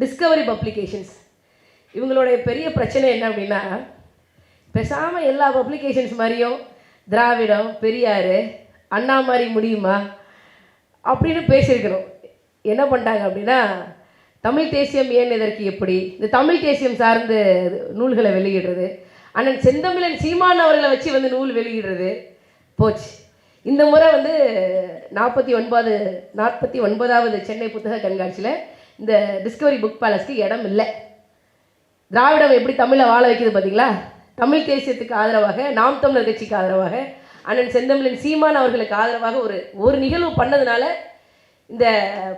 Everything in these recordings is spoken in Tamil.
Discovery publications. இவங்களுடைய பெரிய பிரச்சனை என்ன அப்படின்னா, பேசாமல் எல்லா பப்ளிகேஷன்ஸ் மாதிரியும் திராவிடம், பெரியார், அண்ணா மாதிரி முடியுமா அப்படின்னு பேசியிருக்கணும். என்ன பண்ணிட்டாங்க அப்படின்னா, தமிழ் தேசியம் ஏன் எதற்கு எப்படி, இந்த தமிழ் தேசியம் சார்ந்து நூல்களை வெளியிடுறது, அண்ணன் செந்தமிழன் சீமான் அவர்களை வச்சு வந்து நூல் வெளியிடுறது போச்சு. இந்த முறை வந்து 49வது சென்னை புத்தக கண்காட்சியில் இந்த டிஸ்கவரி புக் பேலஸ்க்கு இடம் இல்லை. திராவிடம் எப்படி தமிழை வாழ வைக்குது பார்த்தீங்களா? தமிழ் தேசியத்துக்கு ஆதரவாக, நாம் தமிழர் கட்சிக்கு ஆதரவாக, அண்ணன் செந்தமிழன் சீமான் அவர்களுக்கு ஆதரவாக ஒரு நிகழ்வு பண்ணதுனால இந்த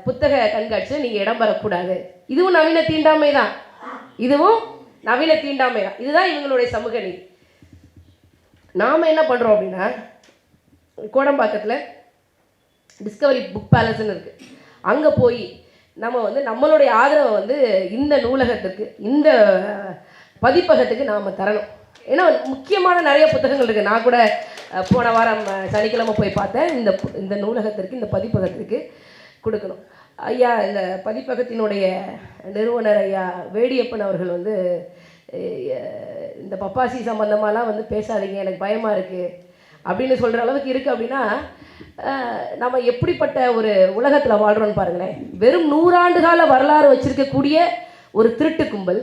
புத்தக கண்காட்சியில் நீங்கள் இடம் பெறக்கூடாது. இதுவும் நவீன தீண்டாமை தான். இதுதான் இவங்களுடைய சமூக நீதி. நாம் என்ன பண்ணுறோம் அப்படின்னா, கோடம்பாக்கத்தில் டிஸ்கவரி புக் பேலஸ்ன்னு இருக்குது. அங்கே போய் நம்ம வந்து நம்மளுடைய ஆதரவை வந்து இந்த நூலகத்துக்கு, இந்த பதிப்பகத்துக்கு நாம் தரணும். ஏன்னா முக்கியமான நிறைய புத்தகங்கள் இருக்குது. நான் கூட போன வாரம் சனிக்கிழமை போய் பார்த்தேன். இந்த நூலகத்திற்கு, இந்த பதிப்பகத்திற்கு கொடுக்கணும். ஐயா, இந்த பதிப்பகத்தினுடைய நிறுவனர் ஐயா வேடியப்பன் அவர்கள் வந்து இந்த பப்பாசி சம்பந்தமாலாம் வந்து பேசாதீங்க, எனக்கு பயமாக இருக்குது அப்படின்னு சொல்கிற அளவுக்கு இருக்குது. அப்படின்னா நம்ம எப்படிப்பட்ட ஒரு உலகத்தில் வாழ்கிறோன்னு பாருங்களேன். வெறும் 100 ஆண்டு கால வரலாறு வச்சுருக்கக்கூடிய ஒரு திருட்டு கும்பல்,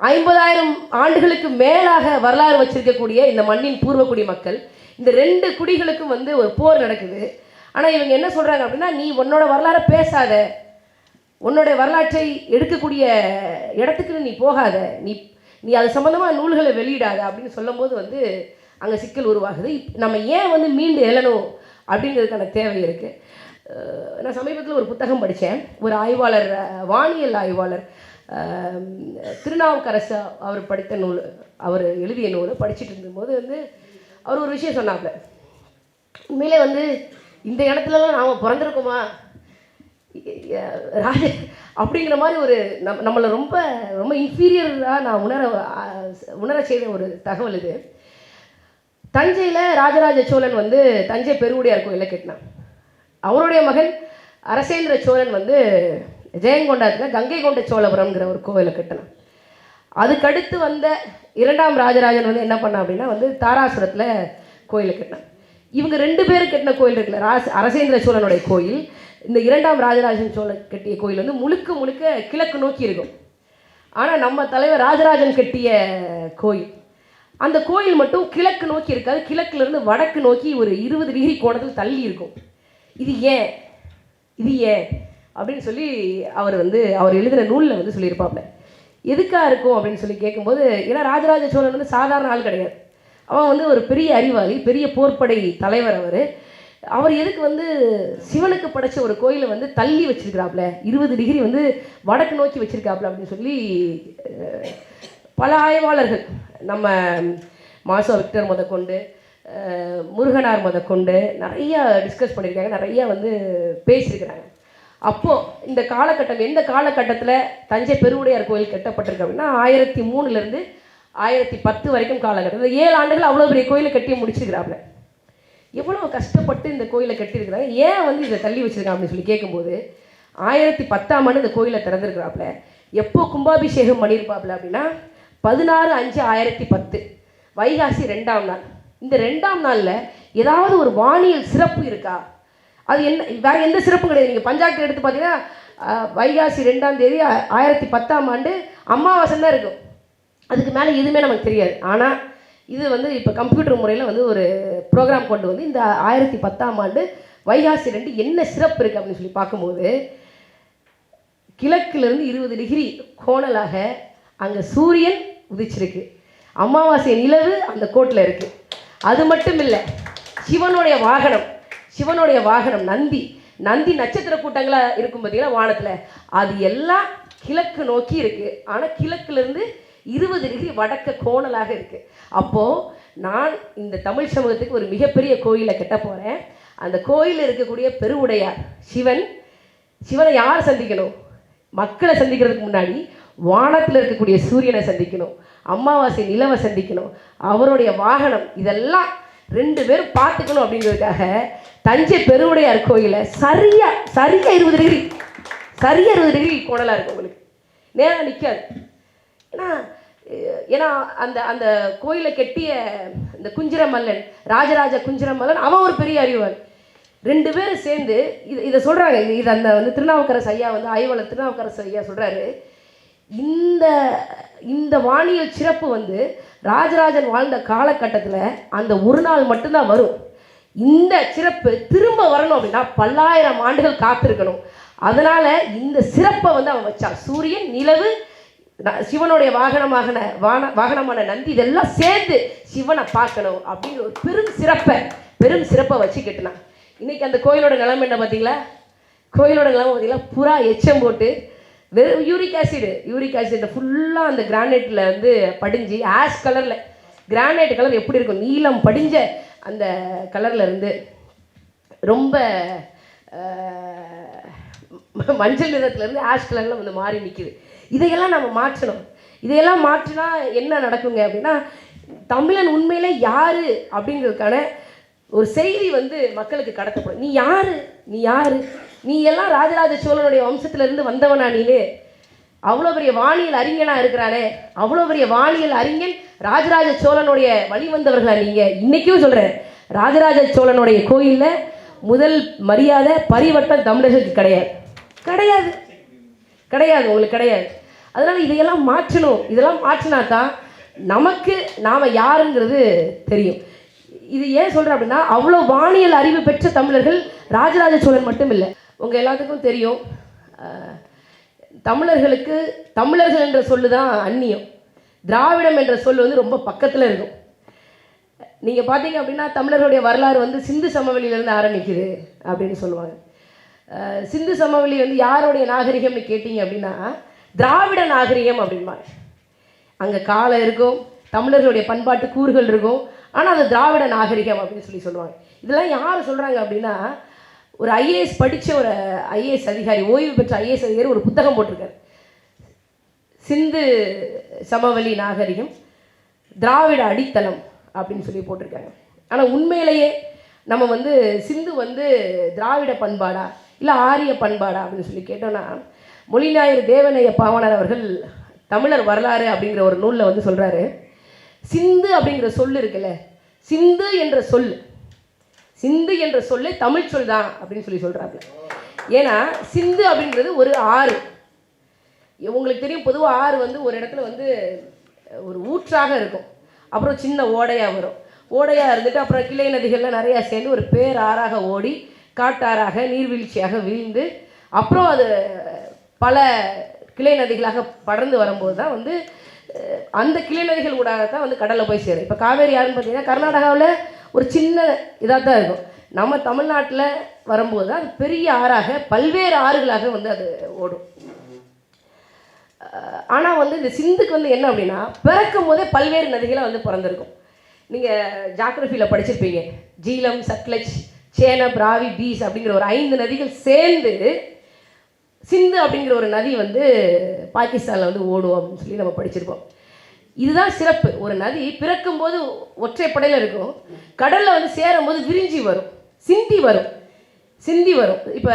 50,000 ஆண்டுகளுக்கு மேலாக வரலாறு வச்சுருக்கக்கூடிய இந்த மண்ணின் பூர்வக்குடி மக்கள், இந்த 2 குடிகளுக்கும் வந்து ஒரு போர் நடக்குது. ஆனால் இவங்க என்ன சொல்கிறாங்க அப்படின்னா, நீ உன்னோட வரலாறை பேசாத, உன்னோடைய வரலாற்றை எடுக்கக்கூடிய இடத்துக்கு நீ போகாத, நீ அது சம்மந்தமாக நூல்களை வெளியிடாத அப்படின்னு சொல்லும்போது வந்து அங்கே சிக்கல் உருவாகுது. நம்ம ஏன் வந்து மீண்டு எழணும் அப்படிங்கிறதுக்கான தேவை இருக்குது. நான் சமீபத்தில் ஒரு புத்தகம் படித்தேன். ஒரு ஆய்வாளர், வானியல் ஆய்வாளர் திருநாவுக்கரசு அவர் படித்த நூல், அவர் எழுதிய நூலை படிச்சுட்டு இருந்தபோது வந்து அவர் ஒரு விஷயம் சொன்னாங்க. உண்மையிலே வந்து இந்த இடத்துலலாம் நாம் பிறந்திருக்கோமா அப்படிங்கிற மாதிரி ஒரு நம்மளை ரொம்ப ரொம்ப இன்ஃபீரியராக நான் உணர செய்த ஒரு தகவல் இது. தஞ்சையில் ராஜராஜ சோழன் வந்து தஞ்சை பெருவுடையார் கோயிலை கட்டினான். அவருடைய மகன் அரசேந்திர சோழன் வந்து ஜெயங்கொண்டாத்தில் கங்கை கொண்ட சோழபுரம்ங்கிற ஒரு கோவிலை கட்டினான். அதுக்கடுத்து வந்த 2ஆம் ராஜராஜன் வந்து என்ன பண்ணான் அப்படின்னா வந்து தாராசுரத்தில் கோயிலை கட்டினான். இவங்க 2 பேரும் கட்டின கோயில் இருக்குல்ல, அரசேந்திர சோழனுடைய கோயில், இந்த 2ஆம் ராஜராஜன் சோழன் கட்டிய கோயில் வந்து முழுக்க முழுக்க கிழக்கு நோக்கி இருக்கும். ஆனால் நம்ம தலைவர் ராஜராஜன் கட்டிய கோயில், அந்த கோயில் மட்டும் கிழக்கு நோக்கி இருக்காது, கிழக்குலேருந்து வடக்கு நோக்கி ஒரு 20 டிகிரி கோணத்தில் தள்ளி இருக்கும். இது ஏன் அப்படின்னு சொல்லி அவர் எழுதின நூலில் வந்து சொல்லியிருப்பாப்ல. எதுக்காக இருக்கும் அப்படின்னு சொல்லி கேட்கும்போது, ஏன்னா ராஜராஜ சோழன் வந்து சாதாரண ஆள் கிடையாது. அவன் வந்து ஒரு பெரிய அறிவாளி, பெரிய போர்ப்படை தலைவர். அவர் எதுக்கு வந்து சிவனுக்கு படைச்ச ஒரு கோயிலை வந்து தள்ளி வச்சிருக்கிறாப்புல, 20 டிகிரி வந்து வடக்கு நோக்கி வச்சிருக்காப்புல அப்படின்னு சொல்லி பல ஆய்வாளர்கள், நம்ம மாசோ விக்டர் முதற்கொண்டு முருகனார் முதற்கொண்டு நிறையா டிஸ்கஸ் பண்ணியிருக்காங்க, நிறையா வந்து பேசியிருக்கிறாங்க. அப்போது இந்த காலகட்டம், எந்த காலகட்டத்தில் தஞ்சை பெருவுடையார் கோயில் கட்டப்பட்டிருக்கு அப்படின்னா 1003லேருந்து 1010 வரைக்கும் காலகட்டத்தில் 7 ஆண்டுகள் அவ்வளோ பெரிய கோயிலை கட்டி முடிச்சிருக்கிறாப்புல. எவ்வளோ கஷ்டப்பட்டு இந்த கோயிலை கட்டியிருக்கிறாங்க, ஏன் வந்து இதை தள்ளி வச்சுருக்காங்க அப்படின்னு சொல்லி கேட்கும்போது, 1010ஆம் ஆண்டு இந்த கோயிலை திறந்துருக்கிறாப்புல. எப்போ கும்பாபிஷேகம் பண்ணியிருப்பாப்புல அப்படின்னா 16/5/1010 வைகாசி 2ஆம் நாள். இந்த 2ஆம் நாளில் ஏதாவது ஒரு வானியல் சிறப்பு இருக்கா? அது என்ன, வேறு எந்த சிறப்பும் கிடையாது. நீங்கள் பஞ்சாக்தி எடுத்து பார்த்தீங்கன்னா வைகாசி 2ஆம் தேதி 1010ஆம் ஆண்டு அமாவாசை தான் இருக்கும். அதுக்கு மேலே எதுவுமே நமக்கு தெரியாது. ஆனால் இது வந்து இப்போ கம்ப்யூட்டர் முறையில் வந்து ஒரு ப்ரோக்ராம் கொண்டு வந்து இந்த 1010ஆம் ஆண்டு வைகாசி 2 என்ன சிறப்பு இருக்குது அப்படின்னு சொல்லி பார்க்கும்போது, கிழக்கிலிருந்து 20 டிகிரி கோணலாக அங்கே சூரியன் உதிச்சிருக்கு, அமாவாசை நிலவு அந்த கோட்டில் இருக்குது. அது மட்டும் இல்லை, சிவனுடைய வாகனம் நந்தி நட்சத்திர கூட்டங்களாக இருக்கும் பார்த்தீங்கன்னா வானத்தில், அது எல்லாம் கிழக்கு நோக்கி இருக்குது. ஆனால் கிழக்கிலிருந்து 20 டிகிரி வடக்க கோணலாக இருக்குது. அப்போது நான் இந்த தமிழ் சமூகத்துக்கு ஒரு மிகப்பெரிய கோயிலை கட்ட போகிறேன். அந்த கோயிலில் இருக்கக்கூடிய பெருவுடையார் சிவனை யார் சந்திக்கணும்? மக்களை சந்திக்கிறதுக்கு முன்னாடி வானத்தில் இருக்கக்கூடிய சூரியனை சந்திக்கணும், அமாவாசை நிலவை சந்திக்கணும், அவருடைய வாகனம், இதெல்லாம் 2 பேரும் பார்த்துக்கணும் அப்படிங்கிறதுக்காக தஞ்சை பெருவுடையார் கோயிலை சரியாக 20 டிகிரி கோணலாக இருக்கும் உங்களுக்கு. நேராக நிற்காது. ஏன்னா ஏன்னா அந்த அந்த கோயிலை கெட்டிய இந்த குஞ்சிரமல்லன், ராஜராஜ குஞ்சிரமல்லன், அவன் ஒரு பெரிய அறிவாளி. 2 பேரும் சேர்ந்து இதை சொல்கிறாங்க. இது அந்த வந்து திருநாவுக்கரசு ஐயா வந்து ஆய்வாளர் திருநாவுக்கரசு ஐயா சொல்கிறாரு, இந்த இந்த வானியல் சிறப்பு வந்து ராஜராஜன் வாழ்ந்த காலகட்டத்தில் அந்த ஒரு நாள் மட்டும்தான் வரும். இந்த சிறப்பு திரும்ப வரணும் அப்படின்னா பல்லாயிரம் ஆண்டுகள் காத்திருக்கணும். அதனால் இந்த சிறப்பை வந்து அவன் வச்சான். சூரியன், நிலவு, சிவனுடைய வாகனமான நந்தி, இதெல்லாம் சேர்ந்து சிவனை பார்க்கணும் அப்படிங்கிற ஒரு பெரும் சிறப்பை வச்சுக்கிட்டுனான். இன்றைக்கி அந்த கோயிலோட நிலைமை என்ன பார்த்தீங்களா? கோயிலோட நிலைமை பார்த்தீங்களா? புறா எச்சம் போட்டு வெறும் யூரிக் ஆசிட் ஃபுல்லாக அந்த கிரானைட்டில் வந்து படிஞ்சு ஆஷ் கலரில், கிரானைட் கலர் எப்படி இருக்கும், நீலம் படிஞ்ச அந்த கலரில் இருந்து ரொம்ப மஞ்சள் நிறத்துலேருந்து ஆஷ் கலரில் வந்து மாறி நிற்கிது. இதையெல்லாம் நம்ம மாற்றணும். இதையெல்லாம் மாற்றினா என்ன நடக்குங்க அப்படின்னா, தமிழன் உண்மையிலே யார் அப்படிங்கிறதுக்கான ஒரு செய்தி வந்து மக்களுக்கு கடத்தப்படும். நீ யார் நீ எல்லாம் ராஜராஜ சோழனுடைய வம்சத்திலிருந்து வந்தவனா? நீனு அவ்வளோ பெரிய வானியல் அறிஞனாக இருக்கிறானே, அவ்வளோ பெரிய வானியல் அறிஞன் ராஜராஜ சோழனுடைய வழி வந்தவர்களா நீங்கள்? இன்றைக்கும் சொல்கிறேன், ராஜராஜ சோழனுடைய கோயிலில் முதல் மரியாதை பரிவட்டம் தமிழர்களுக்கு கிடையாது. உங்களுக்கு கிடையாது. அதனால் இதையெல்லாம் மாற்றணும். இதெல்லாம் மாற்றினா தான் நமக்கு நாம் யாருங்கிறது தெரியும். இது ஏன் சொல்கிறேன் அப்படின்னா, அவ்வளோ வானியல் அறிவு பெற்ற தமிழர்கள் ராஜராஜ சோழன் மட்டும் இல்லை. உங்கள் எல்லாத்துக்கும் தெரியும், தமிழர்கள் என்ற சொல்லு தான் அந்நியம். திராவிடம் என்ற சொல் வந்து ரொம்ப பக்கத்தில் இருக்கும். நீங்கள் பார்த்தீங்க அப்படின்னா தமிழர்களுடைய வரலாறு வந்து சிந்து சமவெளியிலேருந்து ஆரம்பிக்குது அப்படின்னு சொல்லுவாங்க. சிந்து சமவெளி வந்து யாருடைய நாகரிகம்னு கேட்டிங்க அப்படின்னா திராவிட நாகரிகம் அப்படின்பாங்க. அங்கே காலம் இருக்கும், தமிழர்களுடைய பண்பாட்டு கூறுகள் இருக்கும், ஆனால் அது திராவிட நாகரிகம் அப்படின்னு சொல்லுவாங்க. இதெல்லாம் யார் சொல்கிறாங்க அப்படின்னா, ஒரு ஐஏஎஸ் படித்த ஒரு ஐஏஎஸ் அதிகாரி, ஓய்வு பெற்ற ஐஏஎஸ் அதிகாரி ஒரு புத்தகம் போட்டிருக்காரு, சிந்து சமவெளி நாகரிகம் திராவிட அடித்தளம் அப்படின்னு சொல்லி போட்டிருக்காங்க. ஆனால் உண்மையிலேயே நம்ம வந்து சிந்து வந்து திராவிட பண்பாடா இல்லை ஆரிய பண்பாடா அப்படின்னு சொல்லி கேட்டோன்னா, மொழிஞாயிறு தேவநேய பாவாணர் அவர்கள் தமிழர் வரலாறு அப்படிங்கிற ஒரு நூலில் வந்து சொல்கிறாரு, சிந்து அப்படிங்கிற சொல் இருக்குல்ல, சிந்து என்ற சொல்லே தமிழ் சொல் தான் அப்படின்னு சொல்லி சொல்கிறாங்க. ஏன்னா சிந்து அப்படிங்கிறது ஒரு ஆறு. உங்களுக்கு தெரியும், பொதுவாக ஆறு வந்து ஒரு இடத்துல வந்து ஒரு ஊற்றாக இருக்கும், அப்புறம் சின்ன ஓடையாக வரும். ஓடையாக இருந்துட்டு அப்புறம் கிளை நதிகள்லாம் நிறையா சேர்ந்து ஒரு பேர் ஆறாக ஓடி காட்டாறாக நீர்வீழ்ச்சியாக வீழ்ந்து அப்புறம் அது பல கிளை நதிகளாக படர்ந்து வரும்போது தான் வந்து அந்த கிளை நதிகள் ஊடாக தான் வந்து கடலில் போய் சேரும். இப்போ காவேரி யாருன்னு பார்த்தீங்கன்னா கர்நாடகாவில் ஒரு சின்ன இதாக தான் இருக்கும். நம்ம தமிழ்நாட்டில் வரும்போது தான் அது பெரிய ஆறாக பல்வேறு ஆறுகளாக வந்து அது ஓடும். ஆனால் வந்து இந்த சிந்துக்கு வந்து என்ன அப்படின்னா, பிறக்கும் போதே பல்வேறு நதிகளை வந்து பிறந்திருக்கும். நீங்கள் ஜாகிரஃபியில் படிச்சிருப்பீங்க, ஜீலம், சட்லஜ், சேனப், ராவி, பீஸ் அப்படிங்கிற ஒரு 5 நதிகள் சேர்ந்து சிந்து அப்படிங்கிற ஒரு நதி வந்து பாகிஸ்தானில் வந்து ஓடும் அப்படின்னு சொல்லி நம்ம படிச்சிருப்போம். இதுதான் சிறப்பு. ஒரு நதி பிறக்கும்போது ஒற்றைப்படையில் இருக்கும், கடலில் வந்து சேரும் போது விரிஞ்சி வரும், சிந்தி வரும். இப்போ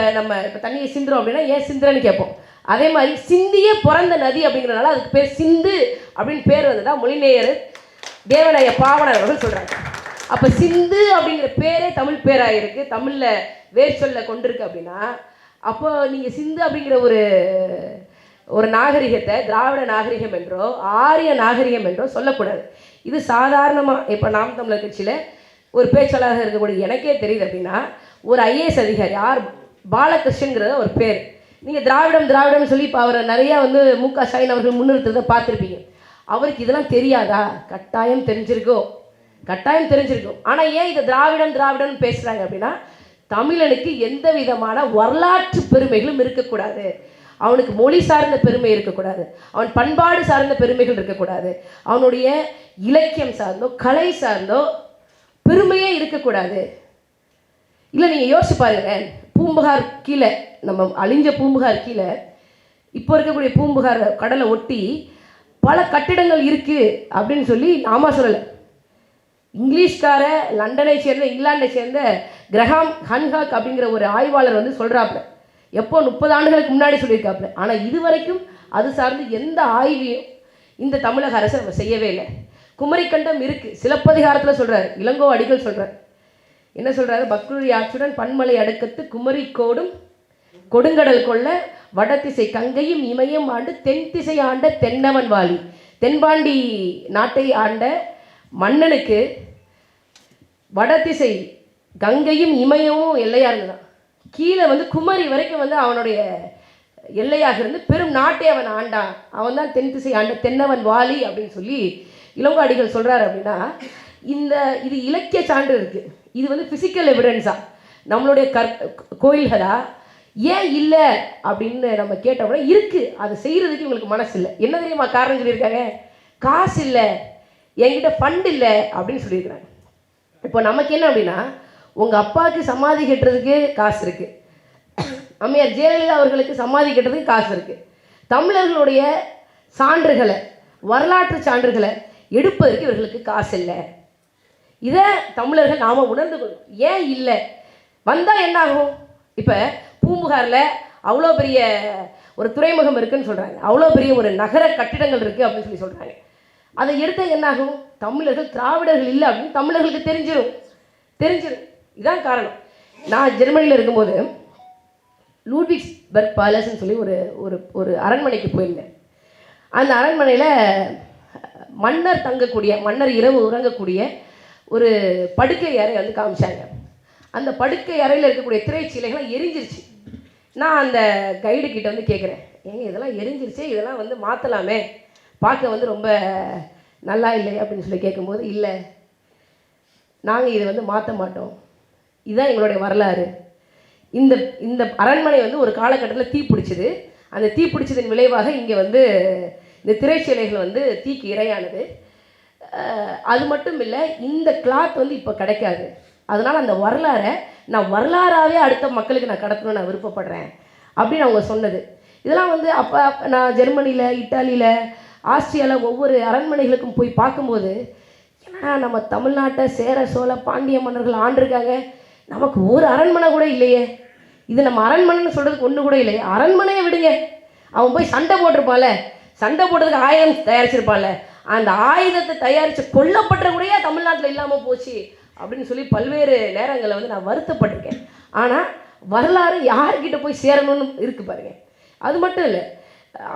தண்ணியை சிந்துறோம் அப்படின்னா ஏன் சிந்துறன்னு கேட்போம். அதே மாதிரி சிந்தியே பிறந்த நதி அப்படிங்கிறனால அதுக்கு பேர் சிந்து அப்படின்னு பேர் வந்ததா மொழிநேயர் தேவநேய பாவாணர் அவர்கள் சொல்கிறாங்க. அப்போ சிந்து அப்படிங்கிற பேரே தமிழ் பேராக இருக்குது, தமிழில் வேர் சொல்ல கொண்டிருக்கு அப்படின்னா, அப்போ நீங்கள் சிந்து அப்படிங்கிற ஒரு நாகரிகத்தை திராவிட நாகரிகம் என்றோ ஆரிய நாகரிகம் என்றோ சொல்லக்கூடாது. இது சாதாரணமாக இப்போ நாம் தமிழர் கட்சியில் ஒரு பேச்சாளராக இருக்கக்கூடிய எனக்கே தெரியுது அப்படின்னா, ஒரு ஐஏஎஸ் அதிகாரி ஆர் பாலகிருஷ்ணங்கிறத ஒரு பேர், நீங்கள் திராவிடம்னு சொல்லி இப்போ அவரை நிறையா வந்து மு.க. ஸ்டாலின் அவர்கள் முன்னிறுத்துறதை பார்த்துருப்பீங்க. அவருக்கு இதெல்லாம் தெரியாதா? கட்டாயம் தெரிஞ்சிருக்கும். ஆனால் ஏன் இதை திராவிடம்னு பேசுகிறாங்க அப்படின்னா, தமிழனுக்கு எந்த விதமான வரலாற்று பெருமைகளும் இருக்கக்கூடாது, அவனுக்கு மொழி சார்ந்த பெருமை இருக்கக்கூடாது, அவன் பண்பாடு சார்ந்த பெருமைகள் இருக்கக்கூடாது, அவனுடைய இலக்கியம் சார்ந்தோ கலை சார்ந்தோ பெருமையே இருக்கக்கூடாது. இல்லை நீங்கள் யோசிச்சு பாருங்க, பூம்புகார் கீழே, நம்ம அழிஞ்ச பூம்புகார் கீழே இப்போ இருக்கக்கூடிய பூம்புகார் கடலை ஒட்டி பல கட்டிடங்கள் இருக்குது அப்படின்னு சொல்லி நாம சொல்லலை. இங்கிலீஷ்கார லண்டனை சேர்ந்த இங்கிலாண்டை சேர்ந்த கிரஹாம் ஹன்ஹாக் அப்படிங்கிற ஒரு ஆய்வாளர் வந்து சொல்கிறாப்புல, எப்போ 30 ஆண்டுகளுக்கு முன்னாடி சொல்லியிருக்காப்புல. ஆனால் இதுவரைக்கும் அது சார்ந்து எந்த ஆய்வையும் இந்த தமிழக அரசு நம்ம செய்யவே இல்லை. குமரிக்கண்டம் இருக்குது, சிலப்பதிகாரத்தில் சொல்கிறார், இளங்கோ அடிகள் சொல்கிறார். என்ன சொல்கிறாரு? பக்ருரி ஆற்றுடன் பன்மலை அடுக்கத்து குமரி கோடும் கொடுங்கடல் கொள்ள வடதிசை கங்கையும் இமயம் ஆண்டு தென் திசை ஆண்ட தென்னவன் வாலி. தென்பாண்டி நாட்டை ஆண்ட மன்னனுக்கு வடதிசை கங்கையும் இமயமும் எல்லையாக இருந்ததான். கீழே வந்து குமரி வரைக்கும் வந்து அவனுடைய எல்லையாக இருந்து பெரும் நாட்டை அவன் ஆண்டான். அவன் தான் தென் திசை ஆண்ட தென்னவன் வாலி அப்படின்னு சொல்லி இளங்கோ அடிகள் சொல்கிறார். அப்படின்னா இது இலக்கிய சான்று இருக்குது. இது வந்து ஃபிசிக்கல் எவிடன்ஸா நம்மளுடைய கோயில்களா ஏன் இல்லை அப்படின்னு நம்ம கேட்டோம்னா இருக்குது. அது செய்கிறதுக்கு இவங்களுக்கு மனசு இல்லை. என்ன தெரியுமா காரணம் சொல்லியிருக்காங்க? காசு இல்லை, என்கிட்ட ஃபண்ட் இல்லை அப்படின்னு சொல்லியிருக்கிறாங்க. இப்போ நமக்கு என்ன அப்படின்னா, உங்கள் அப்பாவுக்கு சமாதி கட்டுறதுக்கு காசு இருக்குது, அம்மையார் ஜெயலலிதா அவர்களுக்கு சமாதி கட்டுறதுக்கு காசு இருக்குது. தமிழர்களுடைய சான்றுகளை, வரலாற்று சான்றுகளை எடுப்பதற்கு இவர்களுக்கு காசு இல்லை. இதை தமிழர்கள் நாம் உணர்ந்து கொள்ளும். ஏன் இல்லை? வந்தால் என்ன ஆகும்? இப்போ பூம்புகாரில் அவ்வளோ பெரிய ஒரு துறைமுகம் இருக்குதுன்னு சொல்கிறாங்க, அவ்வளோ பெரிய ஒரு நகர கட்டிடங்கள் இருக்குது அப்படின்னு சொல்லி சொல்கிறாங்க. அதை எடுத்தால் என்ன ஆகும்? தமிழர்கள் திராவிடர்கள் இல்லை அப்படின்னு தமிழர்களுக்கு தெரிஞ்சிடும். இதுதான் காரணம். நான் ஜெர்மனியில் இருக்கும்போது லூட்விக்ஸ்பர்க் பேலஸ்ன்னு சொல்லி ஒரு அரண்மனைக்கு போயிருந்தேன். அந்த அரண்மனையில் மன்னர் தங்கக்கூடிய, மன்னர் இரவு உறங்கக்கூடிய ஒரு படுக்கை அறை வந்து காமிச்சாங்க. அந்த படுக்கை அறையில் இருக்கக்கூடிய திரைச்சீலைகள்லாம் எரிஞ்சிருச்சு. நான் அந்த கைடு கிட்ட வந்து கேட்குறேன், ஏங்க இதெல்லாம் எரிஞ்சிருச்சு, இதெல்லாம் வந்து மாற்றலாமே, பார்க்க வந்து ரொம்ப நல்லா இல்லை அப்படின்னு சொல்லி கேட்கும்போது, இல்லை நாங்கள் இதை வந்து மாற்ற மாட்டோம், இதுதான் எங்களுடைய வரலாறு. இந்த அரண்மனை வந்து ஒரு காலகட்டத்தில் தீ பிடிச்சிது. அந்த தீ பிடிச்சதன் விளைவாக இங்கே வந்து இந்த திரைச்சீலைகள் வந்து தீக்கு இரையானது. அது மட்டும் இல்லை, இந்த கிளாத் வந்து இப்போ கிடைக்காது. அதனால் அந்த வரலாறை நான் வரலாறாகவே அடுத்த மக்களுக்கு நான் கடத்தணும்னு நான் விருப்பப்படுறேன் அப்படின்னு அவங்க சொன்னது. இதெல்லாம் வந்து அப்போ நான் ஜெர்மனியில், இட்டாலியில், ஆஸ்திரியாவில் ஒவ்வொரு அரண்மனைகளுக்கும் போய் பார்க்கும்போது, ஏன்னா நம்ம தமிழ்நாட்டை சேர சோழ பாண்டிய மன்னர்கள் ஆண்டிருக்காங்க, நமக்கு ஒரு அரண்மனை கூட இல்லையே, இது நம்ம அரண்மனைன்னு சொல்கிறதுக்கு ஒன்று கூட இல்லையே, அரண்மனையை விடுங்க, அவன் போய் சண்டை போட்டிருப்பான்ல, சண்டை போடுறதுக்கு ஆயுதம் தயாரிச்சிருப்பான்ல, அந்த ஆயுதத்தை தயாரித்து கொல்லப்பட்ட கூடயே தமிழ்நாட்டில் இல்லாமல் போச்சு அப்படின்னு சொல்லி பல்வேறு நேரங்களில் வந்து நான் வருத்தப்பட்டிருக்கேன். ஆனால் வரலாறு யார்கிட்ட போய் சேரணும்னு இருக்குது பாருங்க. அது மட்டும் இல்லை,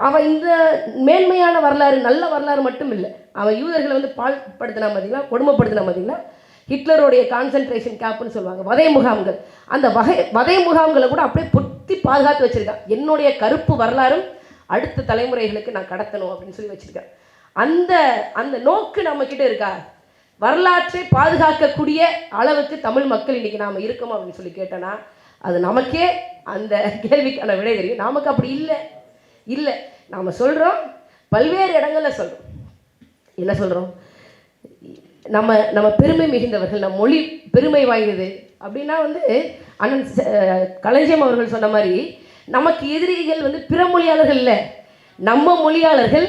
அவன் இந்த மேன்மையான வரலாறு, நல்ல வரலாறு மட்டும் இல்லை, அவன் யூதர்களை வந்து பாழ்படுத்தினா பார்த்தீங்களா, கொடுமைப்படுத்தினா பார்த்தீங்களா, ஹிட்லருடைய கான்சன்ட்ரேஷன் கேம்ப்னு சொல்லுவாங்க, வதை முகாம்கள். அந்த வதை முகாம்களை கூட அப்படியே பொத்தி பாதுகாத்து வச்சுருக்கான். என்னுடைய கருப்பு வரலாறும் அடுத்த தலைமுறைகளுக்கு நான் கடத்தணும் அப்படின்னு சொல்லி வச்சுருக்கேன். அந்த நோக்கு நம்மக்கிட்ட இருக்கா? வரலாற்றை பாதுகாக்கக்கூடிய அளவுக்கு தமிழ் மக்கள் இன்றைக்கி நாம் இருக்கோம் அப்படின்னு சொல்லி கேட்டோன்னா, அது நமக்கே அந்த கேள்விக்கான விடை தெரியும். நமக்கு அப்படி இல்லை. நாம் சொல்கிறோம், பல்வேறு இடங்களில் சொல்கிறோம். என்ன சொல்கிறோம்? நம்ம பெருமை மிகுந்தவர்கள், நம் மொழி பெருமை வாய்ந்தது அப்படின்னா வந்து அண்ணன் கலைஞம் அவர்கள் சொன்ன மாதிரி, நமக்கு எதிரிகள் வந்து பிற மொழியாளர்கள் இல்லை, நம்ம மொழியாளர்கள்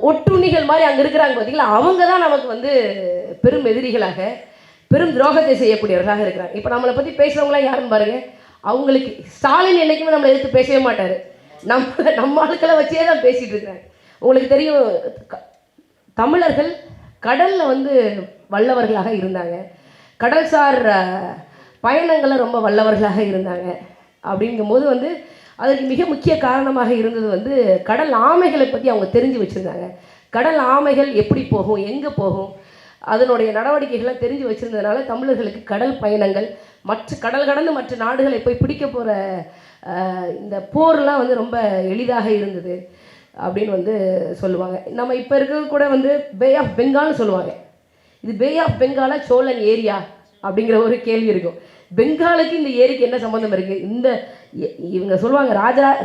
ஒட்டுண்ணிகள் மாதிரி அங்கே இருக்கிறாங்க பார்த்தீங்களா, அவங்க தான் நமக்கு வந்து பெரும் எதிரிகளாக, பெரும் துரோகத்தை செய்யக்கூடியவர்களாக இருக்கிறாங்க. இப்போ நம்மளை பற்றி பேசுகிறவங்களாம் யாருன்னு பாருங்கள். அவங்களுக்கு ஸ்டாலின் என்றைக்குமே நம்மளை எதிர்த்து பேசவே மாட்டார். நம்ம ஆட்களை வச்சே தான் பேசிகிட்டு இருக்கிறாங்க. உங்களுக்கு தெரியும், தமிழர்கள் கடலில் வந்து வல்லவர்களாக இருந்தாங்க, கடல்சார் பயணங்களை ரொம்ப வல்லவர்களாக இருந்தாங்க. அப்படிங்கும்போது வந்து அதற்கு மிக முக்கிய காரணமாக இருந்தது வந்து கடல் ஆமைகளை பற்றி அவங்க தெரிஞ்சு வச்சுருந்தாங்க. கடல் ஆமைகள் எப்படி போகும், எங்கே போகும், அதனுடைய நடவடிக்கைகளை தெரிஞ்சு வச்சுருந்ததுனால தமிழர்களுக்கு கடல் பயணங்கள், கடல் கடந்து மற்ற நாடுகளை போய் பிடிக்க போகிற இந்த போர்லாம் வந்து ரொம்ப எளிதாக இருந்தது அப்படின்னு வந்து சொல்லுவாங்க. நம்ம இப்போ இருக்கிறது கூட வந்து பே ஆஃப் பெங்கால்னு சொல்லுவாங்க. இது பே ஆஃப் பெங்காலா சோழன் ஏரியா அப்படிங்கிற ஒரு கேள்வி இருக்கும். பெங்காலுக்கு இந்த ஏரிக்கு என்ன சம்மந்தம் இருக்குது? இவங்க சொல்லுவாங்க,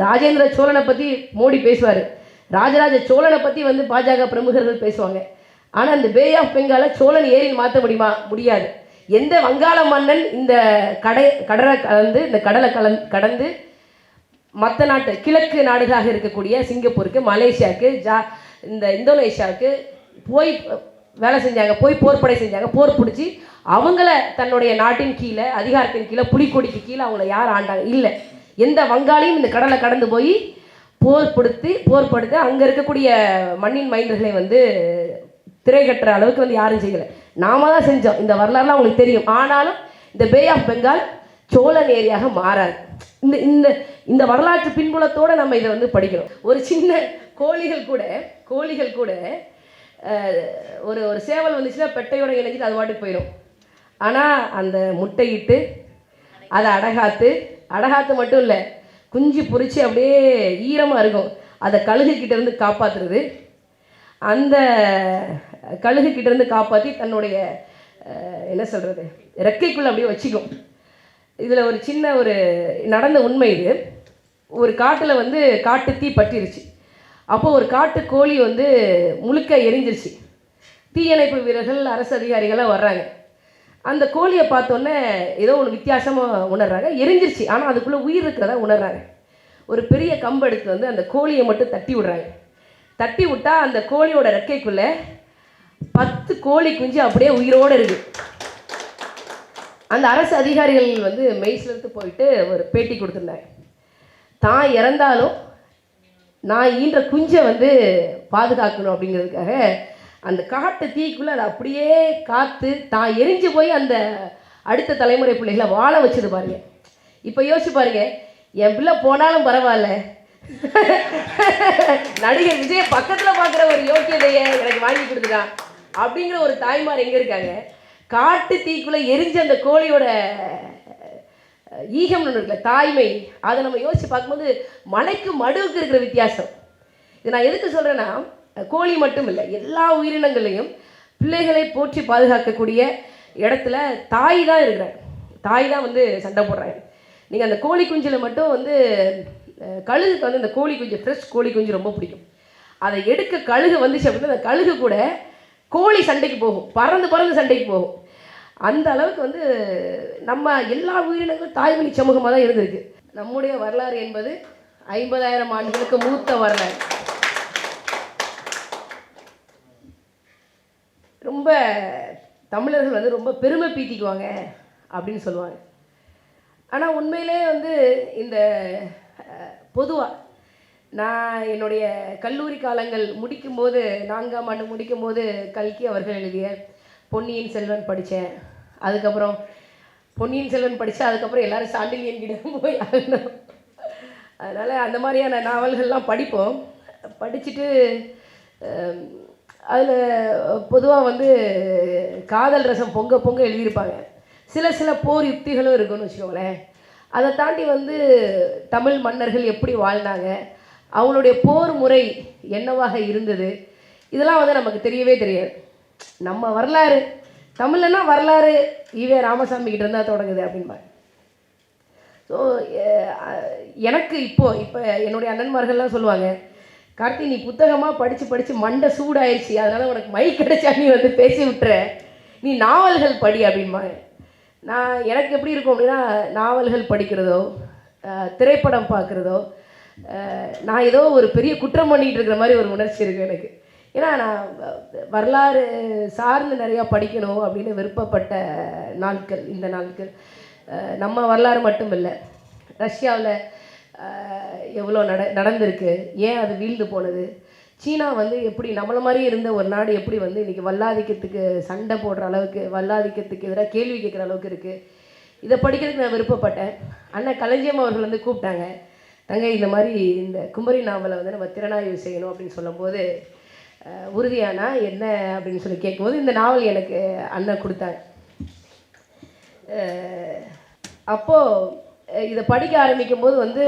ராஜேந்திர சோழனை பற்றி மோடி பேசுவார், ராஜராஜ சோழனை பற்றி வந்து பாஜக பிரமுகர்கள் பேசுவாங்க. ஆனால் இந்த பே ஆஃப் பெங்காலை சோழன் ஏரின்னு மாற்ற முடியாது. எந்த வங்காள மன்னன் இந்த கடலை கடந்து மற்ற நாட்டு கிழக்கு நாடுகளாக இருக்கக்கூடிய சிங்கப்பூருக்கு, மலேசியாவுக்கு, இந்த இந்தோனேஷியாவுக்கு போய் வேலை செஞ்சாங்க, போய் போர்ப்படை செஞ்சாங்க, போர் பிடிச்சி அவங்கள தன்னுடைய நாட்டின் கீழே, அதிகாரத்தின் கீழே, புலிக்கொடிக்கு கீழே அவங்கள யார் ஆண்டாங்க? இல்லை. எந்த வங்காளியும் இந்த கடலை கடந்து போய் போர்படுத்தி அங்கே இருக்கக்கூடிய மண்ணின் மைந்தர்களை வந்து திரை கட்டுற அளவுக்கு வந்து யாரும் செய்யலை. நாம தான் செஞ்சோம். இந்த வரலாறுலாம் உங்களுக்கு தெரியும். ஆனாலும் இந்த பே ஆஃப் பெங்கால் சோழன் ஏரியாக மாறாது. இந்த இந்த இந்த வரலாற்று பின்புலத்தோடு நம்ம இதை வந்து படிக்கணும். ஒரு சின்ன கோழிகள் கூட ஒரு ஒரு சேவல் வந்துச்சுன்னா பெட்டையோட இணைஞ்சிட்டு அது வாட்டுக்கு போயிடும். ஆனால் அந்த முட்டையிட்டு அதை அடகாத்து மட்டும் இல்லை, குஞ்சு பொறிச்சு அப்படியே ஈரமாக இருக்கும். அதை கழுகுக்கிட்டேருந்து காப்பாற்றுறது, அந்த கழுகுக்கிட்டேருந்து காப்பாற்றி தன்னுடைய என்ன சொல்கிறது ரெக்கைக்குள்ளே அப்படியே வச்சுக்கும். இதில் ஒரு சின்ன ஒரு நடந்த உண்மை இது. ஒரு காட்டில் வந்து காட்டு தீ பற்றிருச்சு. அப்போது ஒரு காட்டு கோழி வந்து முழுக்க எரிஞ்சிருச்சு. தீயணைப்பு வீரர்கள், அரசு அதிகாரிகள்லாம் வர்றாங்க. அந்த கோழியை பார்த்தோன்னே ஏதோ ஒன்று வித்தியாசமாக உணர்றாங்க. எரிஞ்சிருச்சு, ஆனால் அதுக்குள்ளே உயிர் இருக்கிறதா உணர்றாங்க. ஒரு பெரிய கம்பு எடுத்து வந்து அந்த கோழியை மட்டும் தட்டி விடுறாங்க. தட்டி விட்டால் அந்த கோழியோட ரெக்கைக்குள்ளே 10 கோழி குஞ்சு அப்படியே உயிரோடு இருக்குது. அந்த அரசு அதிகாரிகள் வந்து மெய்சிலிருந்து போயிட்டு ஒரு பேட்டி கொடுத்துருந்தாங்க. தான் இறந்தாலும் நான் ஈன்ற குஞ்சை வந்து பாதுகாக்கணும் அப்படிங்கிறதுக்காக அந்த காட்டு தீக்குள்ளே அதை அப்படியே காத்து தான் எரிஞ்சு போய் அந்த அடுத்த தலைமுறை பிள்ளைகளை வாழ வச்சது பாருங்க. இப்போ யோசிச்சு பாருங்க, என் பிள்ளை போனாலும் பரவாயில்ல, நடிகர் விஜய் பக்கத்தில் பார்க்குற ஒரு யோக்கியதையை எனக்கு வாங்கி கொடுத்துட்டான் அப்படிங்கிற ஒரு தாய்மார் எங்கே இருக்காங்க? காட்டு தீக்குள்ளே எரிஞ்ச அந்த கோழியோட ஈகம்னு இருக்குல்ல, தாய்மை, அதை நம்ம யோசித்து பார்க்கும்போது மலைக்கு மடுவுக்கு இருக்கிற வித்தியாசம். இது நான் எதுக்கு சொல்கிறேன்னா, கோழி மட்டும் இல்லை, எல்லா உயிரினங்களையும் பிள்ளைகளை போற்றி பாதுகாக்கக்கூடிய இடத்துல தாய் தான் இருக்கிறாங்க. தாய் தான் வந்து சண்டை போடுறாங்க. நீங்கள் அந்த கோழி குஞ்சில் மட்டும் வந்து கழுகுக்கு வந்து அந்த கோழி குஞ்சு, ஃப்ரெஷ் கோழி குஞ்சு ரொம்ப பிடிக்கும். அதை எடுக்க கழுகு வந்துச்சு அப்படின்னா அந்த கழுகு கூட கோழி சண்டைக்கு போகும், பறந்து சண்டைக்கு போகும். அந்த அளவுக்கு வந்து நம்ம எல்லா உயிரினங்களும் தாய்மொழி சமூகமாக தான் இருந்திருக்கு. நம்முடைய வரலாறு என்பது 50,000 ஆண்டுகளுக்கு மூத்த வரலாறு. ரொம்ப தமிழர்கள் வந்து ரொம்ப பெருமை பீத்திக்குவாங்க அப்படின்னு சொல்லுவாங்க. ஆனால் உண்மையிலே வந்து இந்த பொதுவாக நான் என்னுடைய கல்லூரி காலங்கள் முடிக்கும்போது, 4ஆம் ஆண்டு முடிக்கும்போது கல்கி அவர்கள் எழுதிய பொன்னியின் செல்வன் படித்தேன். அதுக்கப்புறம் பொன்னியின் செல்வன் படித்தேன். அதுக்கப்புறம் எல்லோரும் சாண்டில்யன் கிட்ட போய் ஆகணும். அதனால் அந்த மாதிரியான நாவல்கள்லாம் படிப்போம். படிச்சுட்டு அதில் பொதுவாக வந்து காதல் ரசம் பொங்க எழுதியிருப்பாங்க. சில போர் யுக்திகளும் இருக்குன்னு வச்சுக்கோங்களேன். அதை தாண்டி வந்து தமிழ் மன்னர்கள் எப்படி வாழ்ந்தாங்க, அவங்களுடைய போர் முறை என்னவாக இருந்தது, இதெல்லாம் வந்து நமக்கு தெரியவே தெரியாது. நம்ம வரலாறு தமிழ்னா வரலாறு ஈவே ராமசாமி கிட்ட இருந்தால் தொடங்குது அப்படின்பாங்க. ஸோ எனக்கு இப்போ என்னுடைய அண்ணன்மார்கள்லாம் சொல்லுவாங்க, கார்த்தி நீ புத்தகமாக படித்து மண்டை சூடாயிருச்சு, அதனால் உனக்கு மைக் கிடைச்சா நீ வந்து பேசி விட்டுற, நீ நாவல்கள் படி அப்படின்பாங்க. எனக்கு எப்படி இருக்கும் அப்படின்னா, நாவல்கள் படிக்கிறதோ திரைப்படம் பார்க்குறதோ நான் ஏதோ ஒரு பெரிய குற்றம் பண்ணிகிட்டு இருக்கிற மாதிரி ஒரு உணர்ச்சி இருக்குது எனக்கு. ஏன்னா நான் வரலாறு சார்ந்து நிறையா படிக்கணும் அப்படின்னு விருப்பப்பட்ட நாட்கள் இந்த நாட்கள். நம்ம வரலாறு மட்டும் இல்லை, ரஷ்யாவில் எவ்வளோ நடந்திருக்கு, ஏன் அது வீழ்ந்து போனது, சீனா வந்து எப்படி நம்மளை மாதிரி இருந்த ஒரு நாடு எப்படி வந்து இன்றைக்கி வல்லாதிக்கத்துக்கு சண்டை போடுற அளவுக்கு, வல்லாதிக்கத்துக்கு எதிராக கேள்வி கேட்குற அளவுக்கு இருக்குது. இதை படிக்கிறதுக்கு நான் விருப்பப்பட்டேன். அண்ணன் களஞ்சியம் அவர்கள் வந்து கூப்பிட்டாங்க, தங்க இந்த மாதிரி இந்த குமரி நாவலை வந்து நம்ம திறனாய்வு செய்யணும் அப்படின்னு சொல்லும்போது, உறுதியானா என்ன அப்படின்னு சொல்லி கேட்கும்போது இந்த நாவல் எனக்கு அண்ணன் கொடுத்தாங்க. அப்போது இதை படிக்க ஆரம்பிக்கும் போது வந்து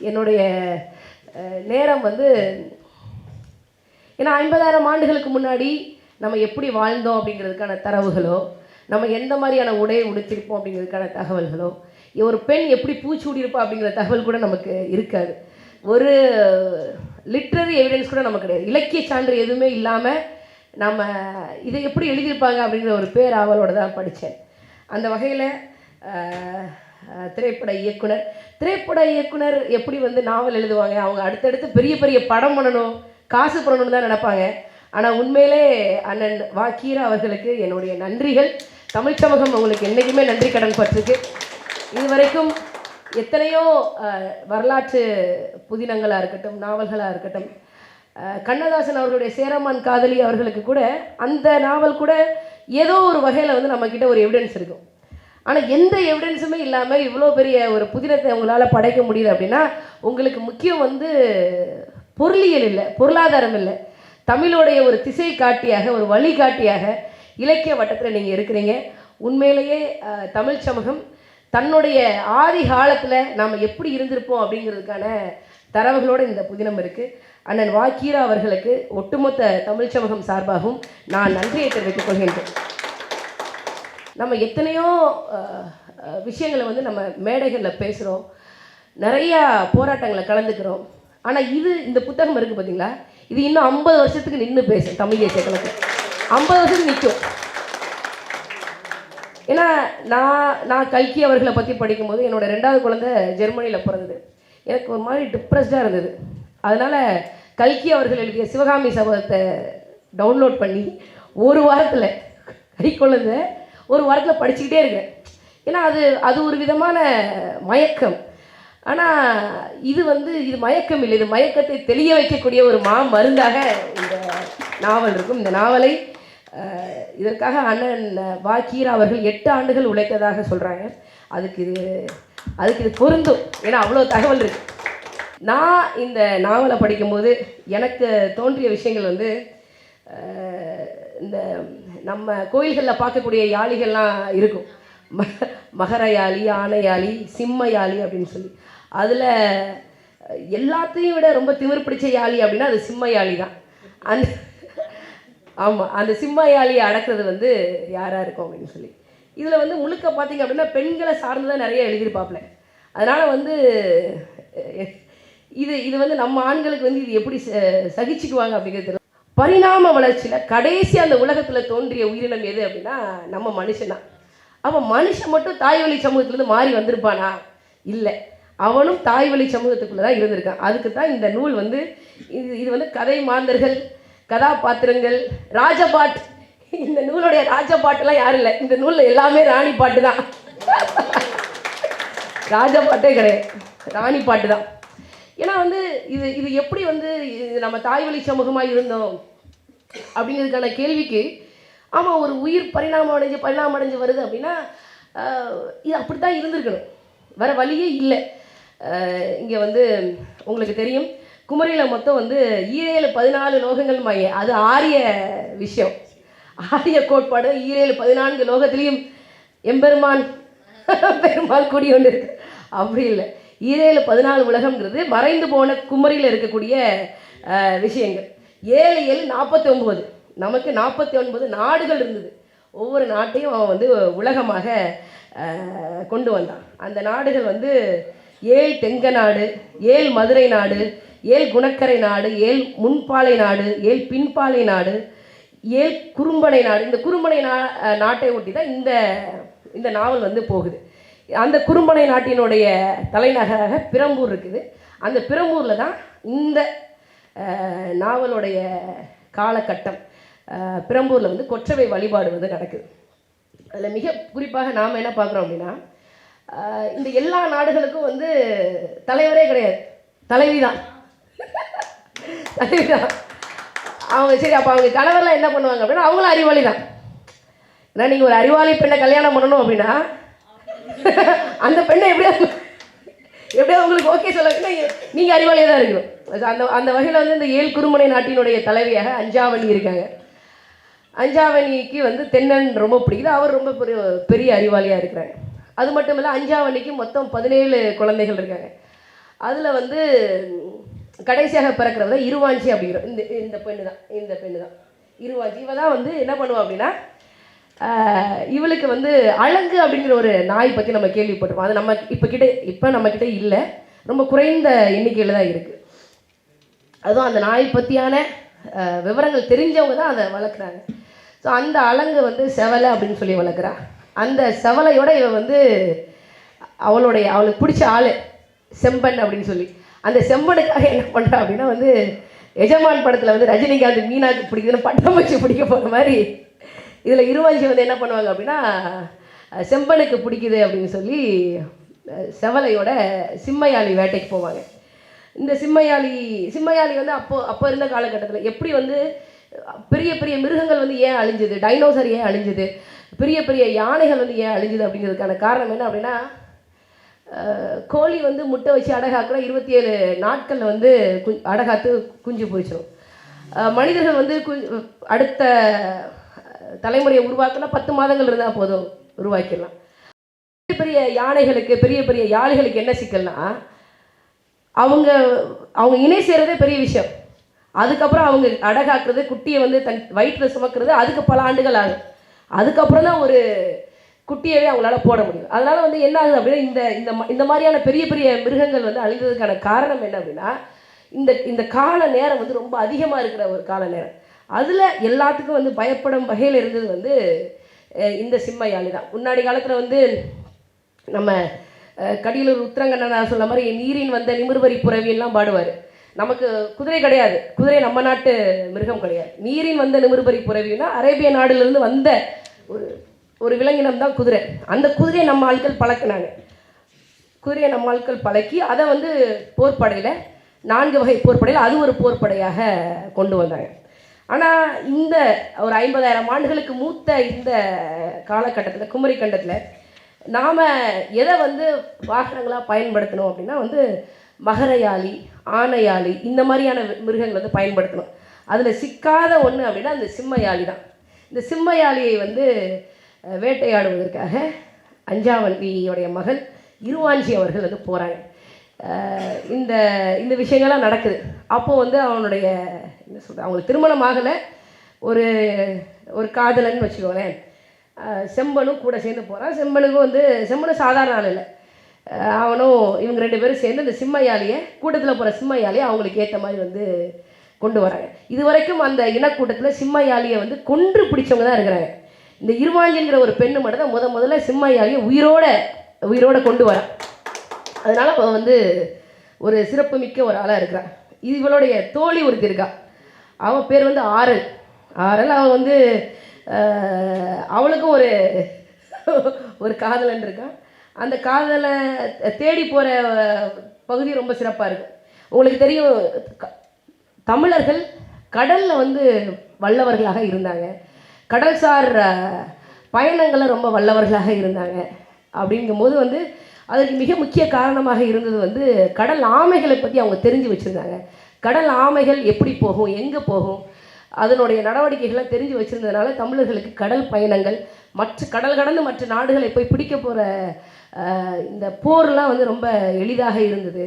என்னுடைய நேரம் வந்து, ஏன்னா 50,000 ஆண்டுகளுக்கு முன்னாடி நம்ம எப்படி வாழ்ந்தோம் அப்படிங்கிறதுக்கான தரவுகளோ, நம்ம எந்த மாதிரியான உடையை உடுத்திருப்போம் அப்படிங்கிறதுக்கான தகவல்களோ, ஒரு பெண் எப்படி பூச்சூடியிருப்பா அப்படிங்கிற தகவல் கூட நமக்கு இருக்காது. ஒரு லிட்ரரி எவிடன்ஸ் கூட நமக்கு கிடையாது. இலக்கிய சான்று எதுவுமே இல்லாமல் நம்ம இதை எப்படி எழுதியிருப்பாங்க அப்படிங்கிற ஒரு பேராவலோடு தான் படித்தேன். அந்த வகையில் திரைப்பட இயக்குனர் எப்படி வந்து நாவல் எழுதுவாங்க, அவங்க அடுத்தடுத்து பெரிய பெரிய படம் பண்ணணும், காசு பண்ணணும்னு தான் நினைப்பாங்க. ஆனால் உண்மையிலே அண்ணன் வா. கீரா அவர்களுக்கு என்னுடைய நன்றிகள். தமிழ் சமூகம் அவங்களுக்கு என்றைக்குமே நன்றி கடன் பட்டிருக்கு. இதுவரைக்கும் எத்தனையோ வரலாற்று புதினங்களாக இருக்கட்டும், நாவல்களாக இருக்கட்டும், கண்ணதாசன் அவர்களுடைய சேரமான் காதலி அவர்களுக்கு கூட அந்த நாவல் கூட ஏதோ ஒரு வகையில் வந்து நம்மக்கிட்ட ஒரு எவிடன்ஸ் இருக்கும். ஆனால் எந்த எவிடன்ஸுமே இல்லாமல் இவ்வளோ பெரிய ஒரு புதினத்தை உங்களால் படைக்க முடியுது அப்படின்னா உங்களுக்கு முக்கியம் வந்து பொருளியல் இல்லை, பொருளாதாரம் இல்லை, தமிழோடைய ஒரு திசை காட்டியாக, ஒரு வழிகாட்டியாக இலக்கிய வட்டத்தில் நீங்கள் இருக்கிறீங்க. உண்மையிலேயே தமிழ் சமூகம் தன்னுடைய ஆதி காலத்தில் நாம் எப்படி இருந்திருப்போம் அப்படிங்கிறதுக்கான தரவுகளோடு இந்த புதினம் இருக்குது. அண்ணன் வாக்கீரா அவர்களுக்கு ஒட்டுமொத்த தமிழ் சமூகம் சார்பாகவும் நான் நன்றியை தெரிவித்துக் கொள்கின்றேன். நம்ம எத்தனையோ விஷயங்களை வந்து நம்ம மேடைகளில் பேசுகிறோம், நிறையா போராட்டங்களை கலந்துக்கிறோம். ஆனால் இந்த புத்தகம் இருக்குது பார்த்தீங்களா, இது இன்னும் 50 வருஷத்துக்கு நின்று பேசும். தமிழ் தேசிய கழகம் 50 வருஷத்துக்கு நிற்கும். ஏன்னா நான் கல்கி அவர்களை பற்றி படிக்கும்போது என்னோடய 2வது குழந்தை ஜெர்மனியில் பிறந்தது. எனக்கு ஒரு மாதிரி டிப்ரெஸ்டாக இருந்தது. அதனால் கல்கி அவர்கள் எழுதிய சிவகாமி சபதத்தை டவுன்லோட் பண்ணி ஒரு வாரத்தில் குழந்தை ஒரு வாரத்தில் படிச்சுக்கிட்டே இருக்கேன். ஏன்னா அது ஒரு விதமான மயக்கம். ஆனால் இது மயக்கம் இல்லை, இது மயக்கத்தை தெளிய வைக்கக்கூடிய ஒரு மருந்தாக இந்த நாவல் இருக்கும். இந்த நாவலை இதற்காக அண்ணன் வாக்கீரா அவர்கள் 8 ஆண்டுகள் உழைத்ததாக சொல்கிறாங்க. அதுக்கு இது பொருந்தும். ஏன்னா அவ்வளோ தகவல் இருக்குது. நான் இந்த நாவலை படிக்கும்போது எனக்கு தோன்றிய விஷயங்கள் வந்து இந்த நம்ம கோயில்களில் பார்க்கக்கூடிய யாளிகள்லாம் இருக்கும், மகர யாழி, ஆனை யாழி, சிம்ம யாழி அப்படின்னு சொல்லி. அதில் எல்லாத்தையும் விட ரொம்ப திமிர் பிடிச்ச யாழி அப்படின்னா அது சிம்ம யாழி தான். ஆமாம், அந்த சிம்ம யாழியை அடக்கிறது வந்து யாராக இருக்கும் அப்படின்னு சொல்லி. இதில் வந்து முழுக்க பார்த்திங்க அப்படின்னா பெண்களை சார்ந்து தான் நிறைய எழுதியிருப்பாப்புல. அதனால் வந்து இது வந்து நம்ம ஆண்களுக்கு வந்து இது எப்படி சகிச்சுக்குவாங்க அப்படிங்கிறது. பரிணாம வளர்ச்சியில் கடைசி அந்த உலகத்தில் தோன்றிய உயிரினம் எது அப்படின்னா நம்ம மனுஷன் தான். அப்போ மனுஷன் மட்டும் தாய் வழி சமூகத்துலேருந்து மாறி வந்திருப்பானா? இல்லை, அவனும் தாய் வழி சமூகத்துக்குள்ளே தான் இருந்திருக்கான். அதுக்கு தான் இந்த நூல் வந்து இது வந்து கதை மாந்தர்கள், கதாபாத்திரங்கள், ராஜபாட். இந்த நூலுடைய ராஜபாட்டுலாம் யாரும் இல்லை. இந்த நூலில் எல்லாமே ராணி பாட்டு தான். ராஜபாட்டே கிடையாது, ராணி பாட்டு தான். ஏன்னா வந்து இது எப்படி வந்து நம்ம தாய் வழி சமூகமாக இருந்தோம் அப்படிங்கிறதுக்கான கேள்விக்கு ஆமாம், ஒரு உயிர் பரிணாமம் அடைஞ்சு வருது அப்படின்னா இது அப்படி தான் இருந்திருக்கணும், வேறு வழியே இல்லை. இங்கே வந்து உங்களுக்கு தெரியும், குமரியில் மொத்தம் வந்து 14 லோகங்கள் மைய, அது ஆரிய விஷயம், ஆரிய கோட்பாடு. 14 லோகத்திலையும் எம்பெருமான் பெருமாள் கூடி ஒன்று இருக்கு. அப்படி இல்லை, 14 உலகம்ங்கிறது மறைந்து போன குமரியில் இருக்கக்கூடிய விஷயங்கள். 7 49, நமக்கு 49 நாடுகள் இருந்தது. ஒவ்வொரு நாட்டையும் அவன் வந்து உலகமாக கொண்டு வந்தான். அந்த நாடுகள் வந்து 7 தெங்க நாடு, 7 மதுரை நாடு, 7 குணக்கரை நாடு, 7 முன்பாலை நாடு, 7 பின்பாலை நாடு, 7 குறும்பனை நாடு. இந்த குறும்பனை நாட்டை ஒட்டி தான் இந்த நாவல் வந்து போகுது. அந்த குறும்பனை நாட்டினுடைய தலைநகராக பிரம்பூர் இருக்குது. அந்த பிரம்பூரில் தான் இந்த நாவலுடைய காலகட்டம். பிரம்பூரில் வந்து கொற்றவை வழிபாடு வந்து நடக்குது. அதில் மிக குறிப்பாக நாம் என்ன பார்க்குறோம் அப்படின்னா, இந்த எல்லா நாடுகளுக்கும் வந்து தலைவரே கிடையாது, தலைவி தான். தலைவி தான் அவங்க. சரி, அப்போ அவங்க கணவர்லாம் என்ன பண்ணுவாங்க அப்படின்னா அவங்களும் அறிவாளி தான். ஏன்னா நீங்கள் ஒரு அறிவாளி பெண்ணை கல்யாணம் பண்ணணும் அப்படின்னா அந்த பெண்ணை எப்படியாவது உங்களுக்கு ஓகே சொல்ல நீங்கள் அறிவாளியாக தான் இருக்கணும். அந்த வகையில் வந்து இந்த 7 குறும்பனை நாட்டினுடைய தலைவியாக அஞ்சாவணி இருக்காங்க. அஞ்சாவணிக்கு வந்து தென்னன் ரொம்ப பிடிக்குது, அவர் ரொம்ப பெரிய அறிவாளியாக இருக்கிறாங்க. அது மட்டும் இல்லை, அஞ்சாவணிக்கு மொத்தம் 17 குழந்தைகள் இருக்காங்க. அதில் வந்து கடைசியாக பிறக்கிறத இருவாஞ்சி அப்படிங்கிற இந்த பெண்ணு தான் இருவாஞ்சி. இவ தான் வந்து என்ன பண்ணுவோம் அப்படின்னா, இவளுக்கு வந்து அழகு அப்படிங்கிற ஒரு நாய் பற்றி நம்ம கேள்விப்பட்டிருப்போம். அது நம்ம இப்போ நம்மக்கிட்ட இல்லை, ரொம்ப குறைந்த எண்ணிக்கையில் தான் இருக்குது. அதுவும் அந்த நாய் பற்றியான விவரங்கள் தெரிஞ்சவங்க தான் அதை வளர்க்குறாங்க. ஸோ அந்த அலங்கு வந்து செவலை அப்படின்னு சொல்லி வளர்க்குறா. அந்த செவலையோட இவ வந்து அவளுக்கு பிடிச்ச ஆள் செம்பன் அப்படின்னு சொல்லி, அந்த செம்பனுக்காக என்ன பண்ணுறா அப்படின்னா வந்து எஜமான் படத்தில் வந்து ரஜினிகாந்த் மீனாக்கு பிடிக்குதுன்னு பட்டம் வச்சு பிடிக்க போகிற மாதிரி இதில் இருவாஞ்சி வந்து என்ன பண்ணுவாங்க அப்படின்னா செம்பனுக்கு பிடிக்குது அப்படின்னு சொல்லி செவலையோட சிம்மையாளி வேட்டைக்கு போவாங்க. இந்த சிம்மையாளி வந்து அப்போ இருந்த காலகட்டத்தில் எப்படி வந்து பெரிய பெரிய மிருகங்கள் வந்து ஏன் அழிஞ்சுது, டைனோசர் ஏன் அழிஞ்சுது, பெரிய பெரிய யானைகள் வந்து ஏன் அழிஞ்சுது அப்படிங்கிறதுக்கான காரணம் என்ன அப்படின்னா, கோழி வந்து முட்டை வச்சு அடகாக்கிற 27 நாட்களில் வந்து அடகாத்து குஞ்சு போயிச்சிடும். மனிதர்கள் வந்து அடுத்த தலைமுறையை உருவாக்கினா 10 மாதங்கள் இருந்தால் போதும், உருவாக்கிடலாம். பெரிய பெரிய யானைகளுக்கு பெரிய பெரிய யாளிகளுக்கு என்ன சிக்கல்னா, அவங்க இணை செய்கிறதே பெரிய விஷயம். அதுக்கப்புறம் அவங்க அடகாக்குறது, குட்டியை வந்து தன் வயிற்றில் சுமக்கிறது, அதுக்கு பல ஆண்டுகள் ஆகும். அதுக்கப்புறம் தான் ஒரு குட்டியவே அவங்களால போட முடியும். அதனால் வந்து என்ன ஆகுது அப்படின்னா, இந்த மாதிரியான பெரிய பெரிய மிருகங்கள் வந்து அழிந்ததுக்கான காரணம் என்ன அப்படின்னா, இந்த கால நேரம் வந்து ரொம்ப அதிகமாக இருக்கிற ஒரு கால நேரம். அதில் எல்லாத்துக்கும் வந்து பயப்படும் வகையில் இருந்தது வந்து இந்த சிம்மையாளி தான். முன்னாடி காலத்தில் வந்து நம்ம கடியலூர் உத்திரங்கண்ணனார் சொன்ன மாதிரி நீரின் வந்த நிமிர்வரி புறவியெல்லாம் பாடுவார். நமக்கு குதிரை கிடையாது, குதிரை நம்ம நாட்டு மிருகம் கிடையாது. நீரின் வந்த நிமிர்வரி புறவின்னா அரேபிய நாடுலேருந்து வந்த ஒரு விலங்கினம் தான் குதிரை. அந்த குதிரையை நம்ம ஆட்கள் பழக்கினாங்க. குதிரையை நம்ம ஆட்கள் பழக்கி அதை வந்து போர்ப்படையில் 4 வகை போர்ப்படையில் அது ஒரு போர்ப்படையாக கொண்டு வந்தாங்க. ஆனால் இந்த ஒரு 50,000 ஆண்டுகளுக்கு மூத்த இந்த காலகட்டத்தில் குமரி கண்டத்தில் நாம் எதை வந்து வாகனங்களாக பயன்படுத்தணும் அப்படின்னா வந்து மகரயாளி, ஆனையாளி, இந்த மாதிரியான மிருகங்கள் வந்து பயன்படுத்தணும். அதில் சிக்காத ஒன்று அப்படின்னா அந்த சிம்மையாளி தான். இந்த சிம்மையாளியை வந்து வேட்டையாடுவதற்காக அஞ்சாவண்டியோடைய மகள் இருவாஞ்சி அவர்கள் வந்து போகிறாங்க. இந்த விஷயங்கள்லாம் நடக்குது. அப்போது வந்து அவனுடைய என்ன சொல்கிறது, அவங்களுக்கு திருமணம் ஆகலை, ஒரு காதலன்னு வச்சுக்கோங்களேன். செம்பனும் கூட சேர்ந்து போகிறான். செம்பனும் சாதாரண ஆள் இல்லை. அவனும் இவங்க 2 பேரும் சேர்ந்து இந்த சிம்மையாளியை, கூட்டத்தில் போகிற சிம்மையாளியை அவங்களுக்கு ஏற்ற மாதிரி வந்து கொண்டு வராங்க. இது வரைக்கும் அந்த இனக்கூட்டத்தில் சிம்மையாளியை வந்து கொன்று பிடிச்சவங்க தான் இருக்கிறாங்க. இந்த இருவாஞ்சிங்கிற ஒரு பெண்ணு மட்டும் தான் முதல்ல சிம்மையாளியை உயிரோட கொண்டு வரான். அதனால் அவள் வந்து ஒரு சிறப்பு மிக்க ஒரு ஆளாக இருக்கிறான். இவளுடைய தோழி ஒருத்தி இருக்கா. அவள் பேர் வந்து ஆரல். அவள் வந்து அவளுக்கும் ஒரு காதலன் இருக்கான். அந்த காதலை தேடி போகிற பகுதி ரொம்ப சிறப்பாக இருக்கும். உங்களுக்கு தெரியும், தமிழர்கள் கடலில் வந்து வல்லவர்களாக இருந்தாங்க. கடல்சார் பயணங்களை ரொம்ப வல்லவர்களாக இருந்தாங்க. அப்படிங்கும்போது வந்து அதற்கு மிக முக்கிய காரணமாக இருந்தது வந்து கடல் ஆமைகளை பற்றி அவங்க தெரிஞ்சு வச்சுருந்தாங்க. கடல் ஆமைகள் எப்படி போகும், எங்கே போகும், அதனுடைய நடவடிக்கைகளை தெரிஞ்சு வச்சுருந்ததுனால தமிழர்களுக்கு கடல் பயணங்கள், கடல் கடந்து மற்ற நாடுகளை போய் பிடிக்க போகிற இந்த போர்லாம் வந்து ரொம்ப எளிதாக இருந்தது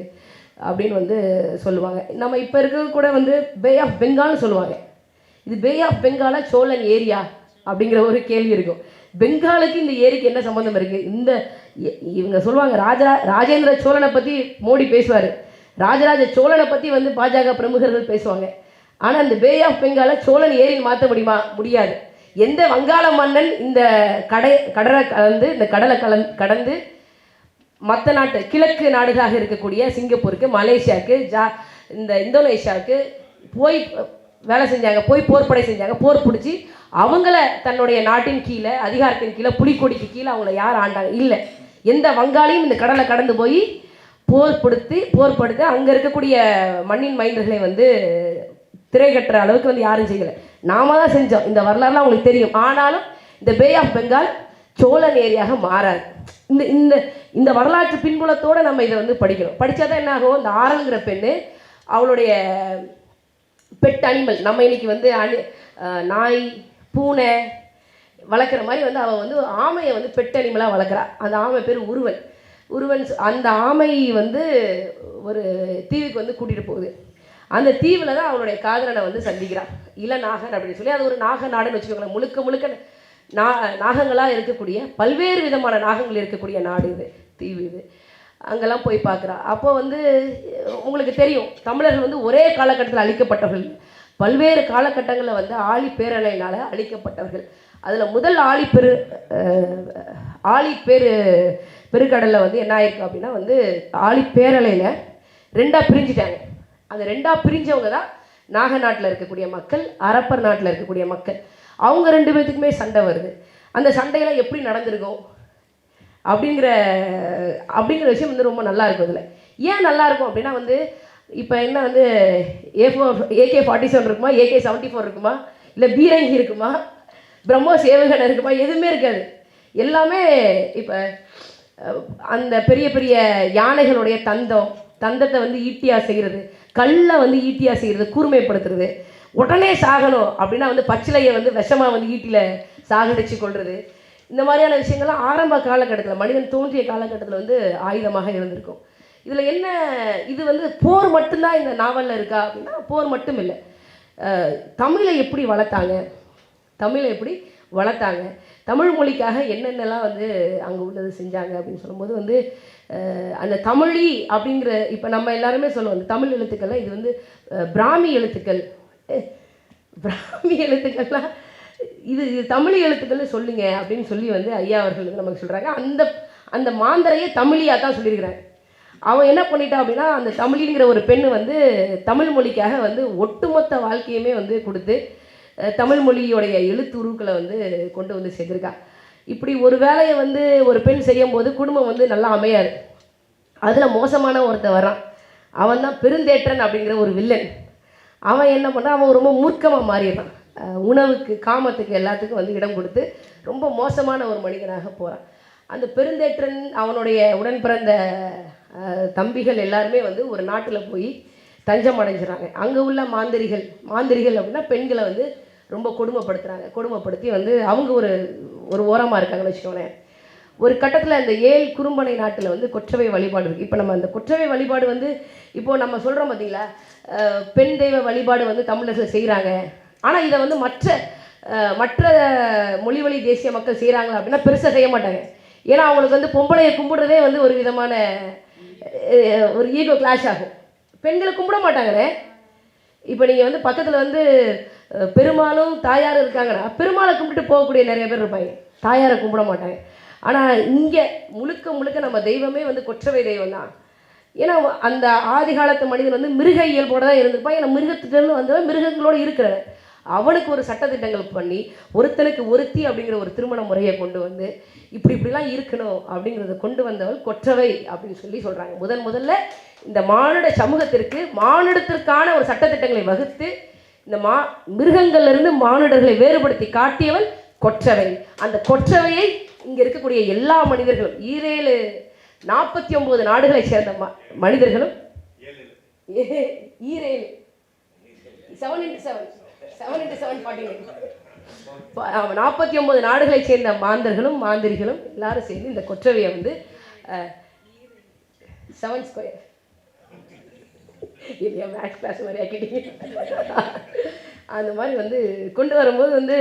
அப்படின்னு வந்து சொல்லுவாங்க. நம்ம இப்போ இருக்கிறது கூட வந்து பே ஆஃப் பெங்கால்னு சொல்லுவாங்க. இது பே ஆஃப் பெங்காலா சோழன் ஏரியா அப்படிங்கிற ஒரு கேள்வி இருக்கும். பெங்காலுக்கு இந்த ஏரிக்கு என்ன சம்மந்தம் இருக்குது? இவங்க சொல்லுவாங்க ராஜேந்திர சோழனை பற்றி மோடி பேசுவார், ராஜராஜ சோழனை பற்றி வந்து பாஜக பிரமுகர்கள் பேசுவாங்க. ஆனால் இந்த பே ஆஃப் பெங்காலை சோழன் ஏரின்னு மாற்ற முடியுமா? முடியாது. எந்த வங்காள மன்னன் இந்த கடலை கடந்து மற்ற நாட்டு கிழக்கு நாடுகளாக இருக்கக்கூடிய சிங்கப்பூருக்கு, மலேசியாவுக்கு, இந்த இந்தோனேஷியாவுக்கு போய் வேலை செஞ்சாங்க, போய் போர்ப்படை செஞ்சாங்க, போர் பிடிச்சி அவங்கள தன்னுடைய நாட்டின் கீழே, அதிகாரத்தின் கீழே, புலிக்கொடிக்கு கீழே அவங்கள யார் ஆண்டாங்க? இல்லை. எந்த வங்காளியும் இந்த கடலை கடந்து போய் போர்படுத்தி அங்கே இருக்கக்கூடிய மண்ணின் மைந்தர்களை வந்து திரை கட்டுற அளவுக்கு வந்து யாரும் செய்யலை. நாம தான் செஞ்சோம். இந்த வரலாறுலாம் அவங்களுக்கு தெரியும். ஆனாலும் இந்த பே ஆஃப் பெங்கால் சோழன் ஏரியாக மாறாது. இந்த வரலாற்று பின்புலத்தோடு நம்ம இதை வந்து படிக்கணும். படித்தா தான் என்ன ஆகும், இந்த ஆரல்ங்கிற பெண்ணு அவளுடைய பெட் அனிமல், நம்ம இன்னைக்கு வந்து நாய் பூனை வளர்க்குற மாதிரி வந்து அவள் வந்து ஆமையை வந்து பெட் அனிமலாக வளர்க்குறா. அந்த ஆமை பேர் உருவன். அந்த ஆமை வந்து ஒரு தீவுக்கு வந்து கூட்டிகிட்டு போகுது. அந்த தீவில் தான் அவளுடைய காதலனை வந்து சந்திக்கிறான், இளநாகன் அப்படின்னு சொல்லி. அது ஒரு நாக நாடுன்னு வச்சுக்கோங்களேன். முழுக்க நாகங்களாக இருக்கக்கூடிய, பல்வேறு விதமான நாகங்கள் இருக்கக்கூடிய நாடு இது, தீவு இது. அங்கெல்லாம் போய் பார்க்குறா. அப்போ வந்து உங்களுக்கு தெரியும், தமிழர்கள் வந்து ஒரே காலகட்டத்தில் அழிக்கப்பட்டவர்கள், பல்வேறு காலகட்டங்களில் வந்து ஆழி பேரலையினால் அழிக்கப்பட்டவர்கள். அதில் முதல் பெருக்கடலில் வந்து என்ன ஆயிருக்கு அப்படின்னா வந்து ஆழி பேரலையில் 2ஆக பிரிஞ்சுட்டாங்க. அந்த 2ஆக பிரிஞ்சவங்க தான் நாகநாட்டில் இருக்கக்கூடிய மக்கள், அரப்பர் நாட்டில் இருக்கக்கூடிய மக்கள். அவங்க 2 பேர்த்துக்குமே சண்டை வருது. அந்த சண்டையெல்லாம் எப்படி நடந்திருக்கும்? அப்படிங்கிற அப்படிங்கிற விஷயம் வந்து ரொம்ப நல்லா இருக்கும் இதில். ஏன் நல்லா இருக்கும் அப்படின்னா வந்து இப்போ என்ன வந்து AK-47 இருக்குமா, AK-74 இருக்குமா, இல்லை பீரங்கி இருக்குமா, பிரம்மோஸ் ஏவுகணை இருக்குமா, எதுவுமே இருக்காது. எல்லாமே இப்போ அந்த பெரிய பெரிய யானைகளுடைய தந்தத்தை வந்து ஈட்டியாக செய்கிறது, கல்லை வந்து ஈட்டியாக செய்கிறது, கூர்மைப்படுத்துறது, உடனே சாகணும் அப்படின்னா வந்து பச்சிலையை வந்து விஷமாக வந்து ஈட்டியில் சாகடிச்சு கொள்வது, இந்த மாதிரியான விஷயங்கள்லாம் ஆரம்ப காலகட்டத்தில் மனிதன் தோன்றிய காலகட்டத்தில் வந்து ஆயுதமாக இருந்திருக்கும். இதில் என்ன, இது வந்து போர் மட்டும்தான் இந்த நாவலில் இருக்கா அப்படின்னா போர் மட்டும் இல்லை. தமிழை எப்படி வளர்த்தாங்க, தமிழ் மொழிக்காக என்னென்னலாம் வந்து அங்கே உள்ளது செஞ்சாங்க அப்படின்னு சொல்லும்போது வந்து அந்த தமிழி அப்படிங்கிற, இப்போ நம்ம எல்லாருமே சொல்லுவோம் அந்த தமிழ் எழுத்துக்கள்லாம் இது வந்து பிராமி எழுத்துக்கள்லாம் இது தமிழ் எழுத்துக்கள்னு சொல்லுங்க அப்படின்னு சொல்லி வந்து ஐயா அவர்கள் வந்து நமக்கு சொல்கிறாங்க. அந்த மாந்தரையே தமிழியாக தான் சொல்லியிருக்கிறாங்க. அவன் என்ன பண்ணிட்டான் அப்படின்னா அந்த தமிழிங்கிற ஒரு பெண்ணு வந்து தமிழ் மொழிக்காக வந்து ஒட்டுமொத்த வாழ்க்கையுமே வந்து கொடுத்து தமிழ் மொழியோடைய எழுத்துருக்களை வந்து கொண்டு வந்து சேர்த்துருக்கா. இப்படி ஒரு வேலையை வந்து ஒரு பெண் செய்யும் போது குடும்பம் வந்து நல்லா அமையாது. அதில் மோசமான ஒருத்தன் வரான், அவன் தான் பெருந்தேற்றன் அப்படிங்கிற ஒரு வில்லன். அவன் என்ன பண்ணுறான், அவன் ரொம்ப மூர்க்கமாக மாறிடுறான். உணவுக்கு, காமத்துக்கு, எல்லாத்துக்கும் வந்து இடம் கொடுத்து ரொம்ப மோசமான ஒரு மனிதனாக போகிறான். அந்த பெருந்தேற்றன் அவனுடைய உடன் பிறந்த தம்பிகள் எல்லாருமே வந்து ஒரு நாட்டில் போய் தஞ்சம் அடைஞ்சிடறாங்க. அங்கே உள்ள மாந்திரிகள் அப்படின்னா பெண்களை வந்து ரொம்ப கொடுமைப்படுத்தி வந்து அவங்க ஒரு ஓரமாக இருக்காங்கன்னு வச்சுக்கோங்களேன். ஒரு கட்டத்தில் இந்த 7 குறும்பனை நாட்டில் வந்து கொற்றவை வழிபாடு இருக்குது. இப்போ நம்ம அந்த கொற்றவை வழிபாடு வந்து இப்போது நம்ம சொல்கிறோம் பார்த்தீங்களா, பெண் தெய்வ வழிபாடு வந்து தமிழர்கள் செய்கிறாங்க. ஆனால் இதை வந்து மற்ற மொழிவழி தேசிய மக்கள் செய்கிறாங்களா அப்படின்னா பெருசாக செய்ய மாட்டாங்க. ஏன்னா அவங்களுக்கு வந்து பொம்பளையை கும்பிடுறதே வந்து ஒரு விதமான ஒரு ஈகோ கிளாஷ் ஆகும். பெண்களை கும்பிட மாட்டாங்களே. இப்போ நீங்கள் வந்து பக்கத்தில் வந்து பெருமாளும் தாயாரும் இருக்காங்கன்னா பெருமாளை கும்பிட்டு போகக்கூடிய நிறைய பேர் இருப்பாங்க, தாயாரை கும்பிட மாட்டாங்க. ஆனால் இங்கே முழுக்க நம்ம தெய்வமே வந்து கொற்றவை தெய்வம் தான். ஏன்னா அந்த ஆதி காலத்து மனிதன் வந்து மிருக இயல்போடு தான் இருந்திருப்பான். ஏன்னா மிருகத்திட்டன்னு வந்தவன் மிருகங்களோடு இருக்கிறவன். அவனுக்கு ஒரு சட்டத்திட்டங்கள் பண்ணி ஒருத்தனுக்கு ஒருத்தி அப்படிங்கிற ஒரு திருமண முறையை கொண்டு வந்து இப்படிலாம் இருக்கணும் அப்படிங்கிறத கொண்டு வந்தவள் கொற்றவை அப்படின்னு சொல்லி சொல்கிறாங்க. முதல்ல இந்த மானுட சமூகத்திற்கு மானுடத்திற்கான ஒரு சட்டத்திட்டங்களை வகுத்து இந்த மிருகங்கள்லேருந்து மானுடர்களை வேறுபடுத்தி காட்டியவள் கொற்றவை. அந்த கொற்றவையை இங்கே இருக்கக்கூடிய எல்லா மனிதர்களும் 49 நாடுகளை சேர்ந்த மனிதர்களும் 49 நாடுகளை சேர்ந்த மாந்தர்களும் எல்லாரும் சேர்ந்து இந்த கொற்றவையை வந்து 7 ஸ்கொயர் இல்லையா, மேக்ஸ் கிளாஸ் மாதிரி ஆக்கிட்டீங்க. அந்த மாதிரி வந்து கொண்டு வரும்போது வந்து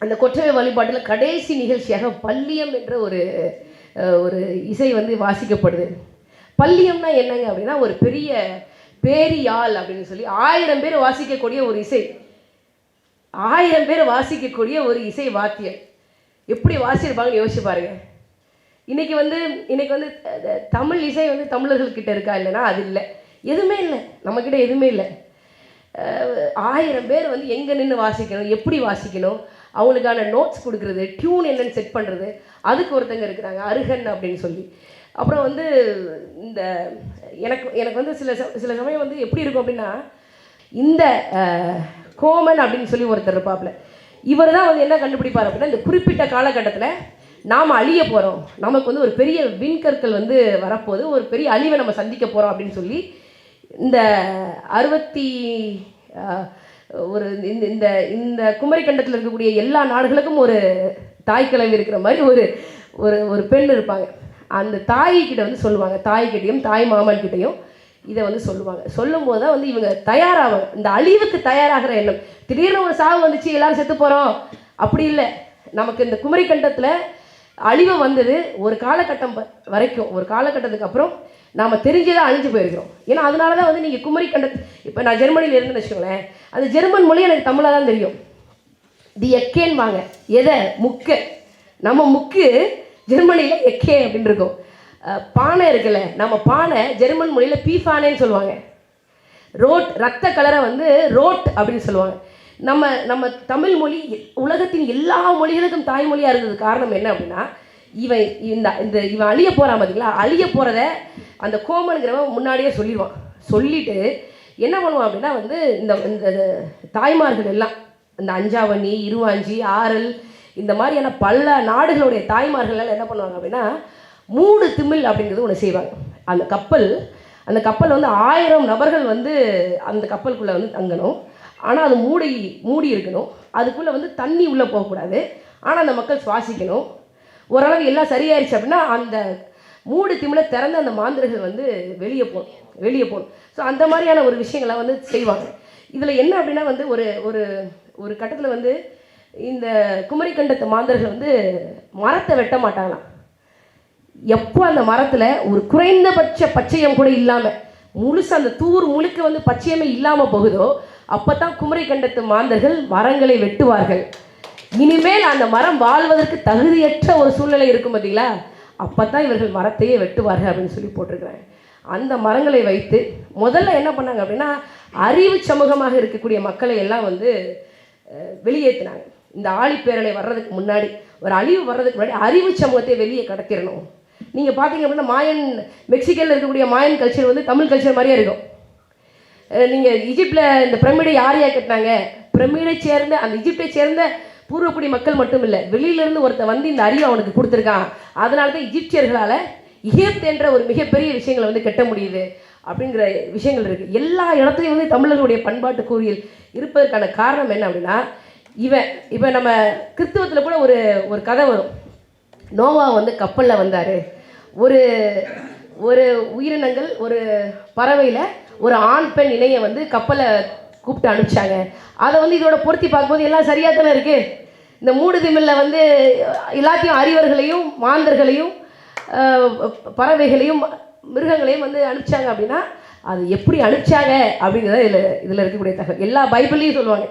அந்த கொற்றவை வழிபாட்டில் கடைசி நிகழ்ச்சியாக பல்லியம் என்ற ஒரு இசை வந்து வாசிக்கப்படுது. பல்லியம்னா என்னங்க அப்படின்னா ஒரு பெரிய பேரியாழ் அப்படின்னு சொல்லி 1000 பேர் வாசிக்கக்கூடிய ஒரு இசை, 1000 பேர் வாசிக்கக்கூடிய ஒரு இசை வாத்தியம். எப்படி வாசிச்சிருப்பாங்கன்னு யோசிச்சு பாருங்க. இன்னைக்கு வந்து தமிழ் இசை வந்து தமிழர்கள்கிட்ட இருக்கா இல்லைன்னா அது இல்லை, எதுவுமே இல்லை, நம்மக்கிட்ட எதுவுமே இல்லை. 1000 பேர் வந்து எங்கே நின்று வாசிக்கணும், எப்படி வாசிக்கணும், அவங்களுக்கான நோட்ஸ் கொடுக்குறது, டியூன் என்னன்னு செட் பண்ணுறது, அதுக்கு ஒருத்தங்க இருக்கிறாங்க அருகன் அப்படின்னு சொல்லி. அப்புறம் வந்து இந்த எனக்கு வந்து சில சமயம் வந்து எப்படி இருக்கும் அப்படின்னா, இந்த கோமன் அப்படின்னு சொல்லி ஒருத்தர் இருப்பாப்புல, இவர் தான் வந்து என்ன கண்டுபிடிப்பார் அப்படின்னா, இந்த குறிப்பிட்ட காலகட்டத்தில் நாம் அழிய போகிறோம், நமக்கு வந்து ஒரு பெரிய விண்கற்கள் வந்து வரப்போகுது, ஒரு பெரிய அழிவை நம்ம சந்திக்க போகிறோம் அப்படின்னு சொல்லி இந்த 60 இந்த குமரிக்கண்டத்தில் இருக்கக்கூடிய எல்லா நாடுகளுக்கும் ஒரு தாய்க்கிழமை இருக்கிற மாதிரி ஒரு பெண் இருப்பாங்க. அந்த தாய்கிட்ட வந்து சொல்லுவாங்க, தாய்கிட்டையும் தாய் மாமன்கிட்டையும் இதை வந்து சொல்லும்போது தான் வந்து இவங்க தயாராவாங்க. இந்த அழிவுக்கு தயாராகிற எண்ணம், திடீர்னு ஒரு சாவு வந்துச்சு எல்லாரும் செத்து போகிறோம் அப்படி இல்லை. நமக்கு இந்த குமரிக்கண்டத்தில் அழிவு வந்தது ஒரு காலகட்டம் வரைக்கும், ஒரு காலகட்டத்துக்கு அப்புறம் நாம் தெரிஞ்சதாக அழிஞ்சு போயிருக்கிறோம். ஏன்னா அதனால தான் வந்து நீங்கள் இப்போ நான் ஜெர்மனியில் இருந்துன்னு வச்சுக்கோங்களேன், அந்த ஜெர்மன் மொழி எனக்கு தமிழாக தான் தெரியும். தி எக்கேன்னு வாங்க, எதை முக்கு, நம்ம முக்கு ஜெர்மனியில் எக்கே அப்படின்னு இருக்கும். பானை இருக்குல்ல, நம்ம பானை ஜெர்மன் மொழியில் பீஃபானேன்னு சொல்லுவாங்க. ரத்த கலரை வந்து ரோட் அப்படின்னு சொல்லுவாங்க. நம்ம நம்ம தமிழ் மொழி உலகத்தின் எல்லா மொழிகளுக்கும் தாய்மொழியாக இருந்தது காரணம் என்ன அப்படின்னா, இவன் அழிய போகிறான் பார்த்தீங்களா, அழிய போகிறத அந்த கோமனுங்கிறவன் முன்னாடியே சொல்லிடுவான். சொல்லிவிட்டு என்ன பண்ணுவான் அப்படின்னா வந்து இந்த இந்த தாய்மார்கள் எல்லாம் இந்த அஞ்சாவணி, இருவாஞ்சி, ஆரல் இந்த மாதிரியான பல நாடுகளுடைய தாய்மார்கள் எல்லாம் என்ன பண்ணுவாங்க அப்படின்னா, மூடு திமில் அப்படிங்கிறது ஒன்று செய்வாங்க. அந்த கப்பல் வந்து 1000 நபர்கள் வந்து அந்த கப்பலுக்குள்ளே வந்து தங்கணும். ஆனால் அது மூடி இருக்கணும். அதுக்குள்ளே வந்து தண்ணி உள்ளே போகக்கூடாது. ஆனால் அந்த மக்கள் சுவாசிக்கணும். ஓரளவு எல்லாம் சரியாயிருச்சு அப்படின்னா அந்த மூடு திமிலை திறந்து அந்த மாந்தர்கள் வந்து வெளியே போகணும். ஸோ அந்த மாதிரியான ஒரு விஷயங்களை வந்து செய்வாங்க. இதில் என்ன அப்படின்னா வந்து ஒரு ஒரு ஒரு கட்டத்தில் வந்து இந்த குமரிக்கண்டத்து மாந்தர்கள் வந்து மரத்தை வெட்ட மாட்டாங்களாம். எப்போ அந்த மரத்தில் ஒரு குறைந்தபட்ச பச்சையம் கூட இல்லாமல் முழுசு அந்த தூர் முழுக்க வந்து பச்சையமே இல்லாமல் போகுதோ அப்போ தான் குமரிக்கண்டத்து மாந்தர்கள் மரங்களை வெட்டுவார்கள். இனிமேல் அந்த மரம் வாழ்வதற்கு தகுதியற்ற ஒரு சூழ்நிலை இருக்கும் பார்த்தீங்களா, அப்போ தான் இவர்கள் மரத்தையே வெட்டுவார்கள் அப்படின்னு சொல்லி போட்டிருக்கிறாங்க. அந்த மரங்களை வைத்து முதல்ல என்ன பண்ணாங்க அப்படின்னா, அறிவு சமூகமாக இருக்கக்கூடிய மக்களை எல்லாம் வந்து வெளியேற்றினாங்க. இந்த ஆழிப்பேரலை வர்றதுக்கு முன்னாடி, ஒரு அழிவு வர்றதுக்கு முன்னாடி அறிவு சமூகத்தை வெளியே கடத்திடணும். நீங்கள் பார்த்தீங்க அப்படின்னா மெக்சிகனில் இருக்கக்கூடிய மாயன் கல்ச்சர் வந்து தமிழ் கல்ச்சர் மாதிரியே இருக்கும். நீங்கள் ஈஜிப்டில் இந்த பிரமிடை யார் கட்டினாங்க, அந்த ஈஜிப்டை சேர்ந்த பூர்வக்குடி மக்கள் மட்டும் இல்லை, வெளியிலேருந்து ஒருத்தர் வந்து இந்த அறிவை அவனுக்கு கொடுத்துருக்கான். அதனால தான் ஈஜிப்தியர்களால் எகிப்து என்ற ஒரு மிகப்பெரிய விஷயங்களை வந்து கட்ட முடியுது அப்படிங்கிற விஷயங்கள் இருக்குது. எல்லா இடத்துலையும் வந்து தமிழர்களுடைய பண்பாட்டு கூறியல் இருப்பதற்கான காரணம் என்ன அப்படின்னா, இப்போ நம்ம கிறிஸ்துவத்தில் கூட ஒரு கதை வரும். நோவா வந்து கப்பலில் வந்தார். ஒரு உயிரினங்கள் ஒரு பறவையில் ஒரு ஆண் பெண் இணையை வந்து கப்பலை கூப்பிட்டு அனுப்பிச்சாங்க. அதை வந்து இதோட பொருத்தி பார்க்கும்போது எல்லாம் சரியாக தானே இருக்குது. இந்த மூடு திமிழில் வந்து எல்லாத்தையும் அறிவர்களையும் மாந்தர்களையும் பறவைகளையும் மிருகங்களையும் வந்து அனுப்பிச்சாங்க அப்படின்னா அது எப்படி அனுப்பிச்சாங்க அப்படிங்கிறத இதில் இருக்கக்கூடிய தகவல். எல்லா பைபிள்லையும் சொல்லுவாங்க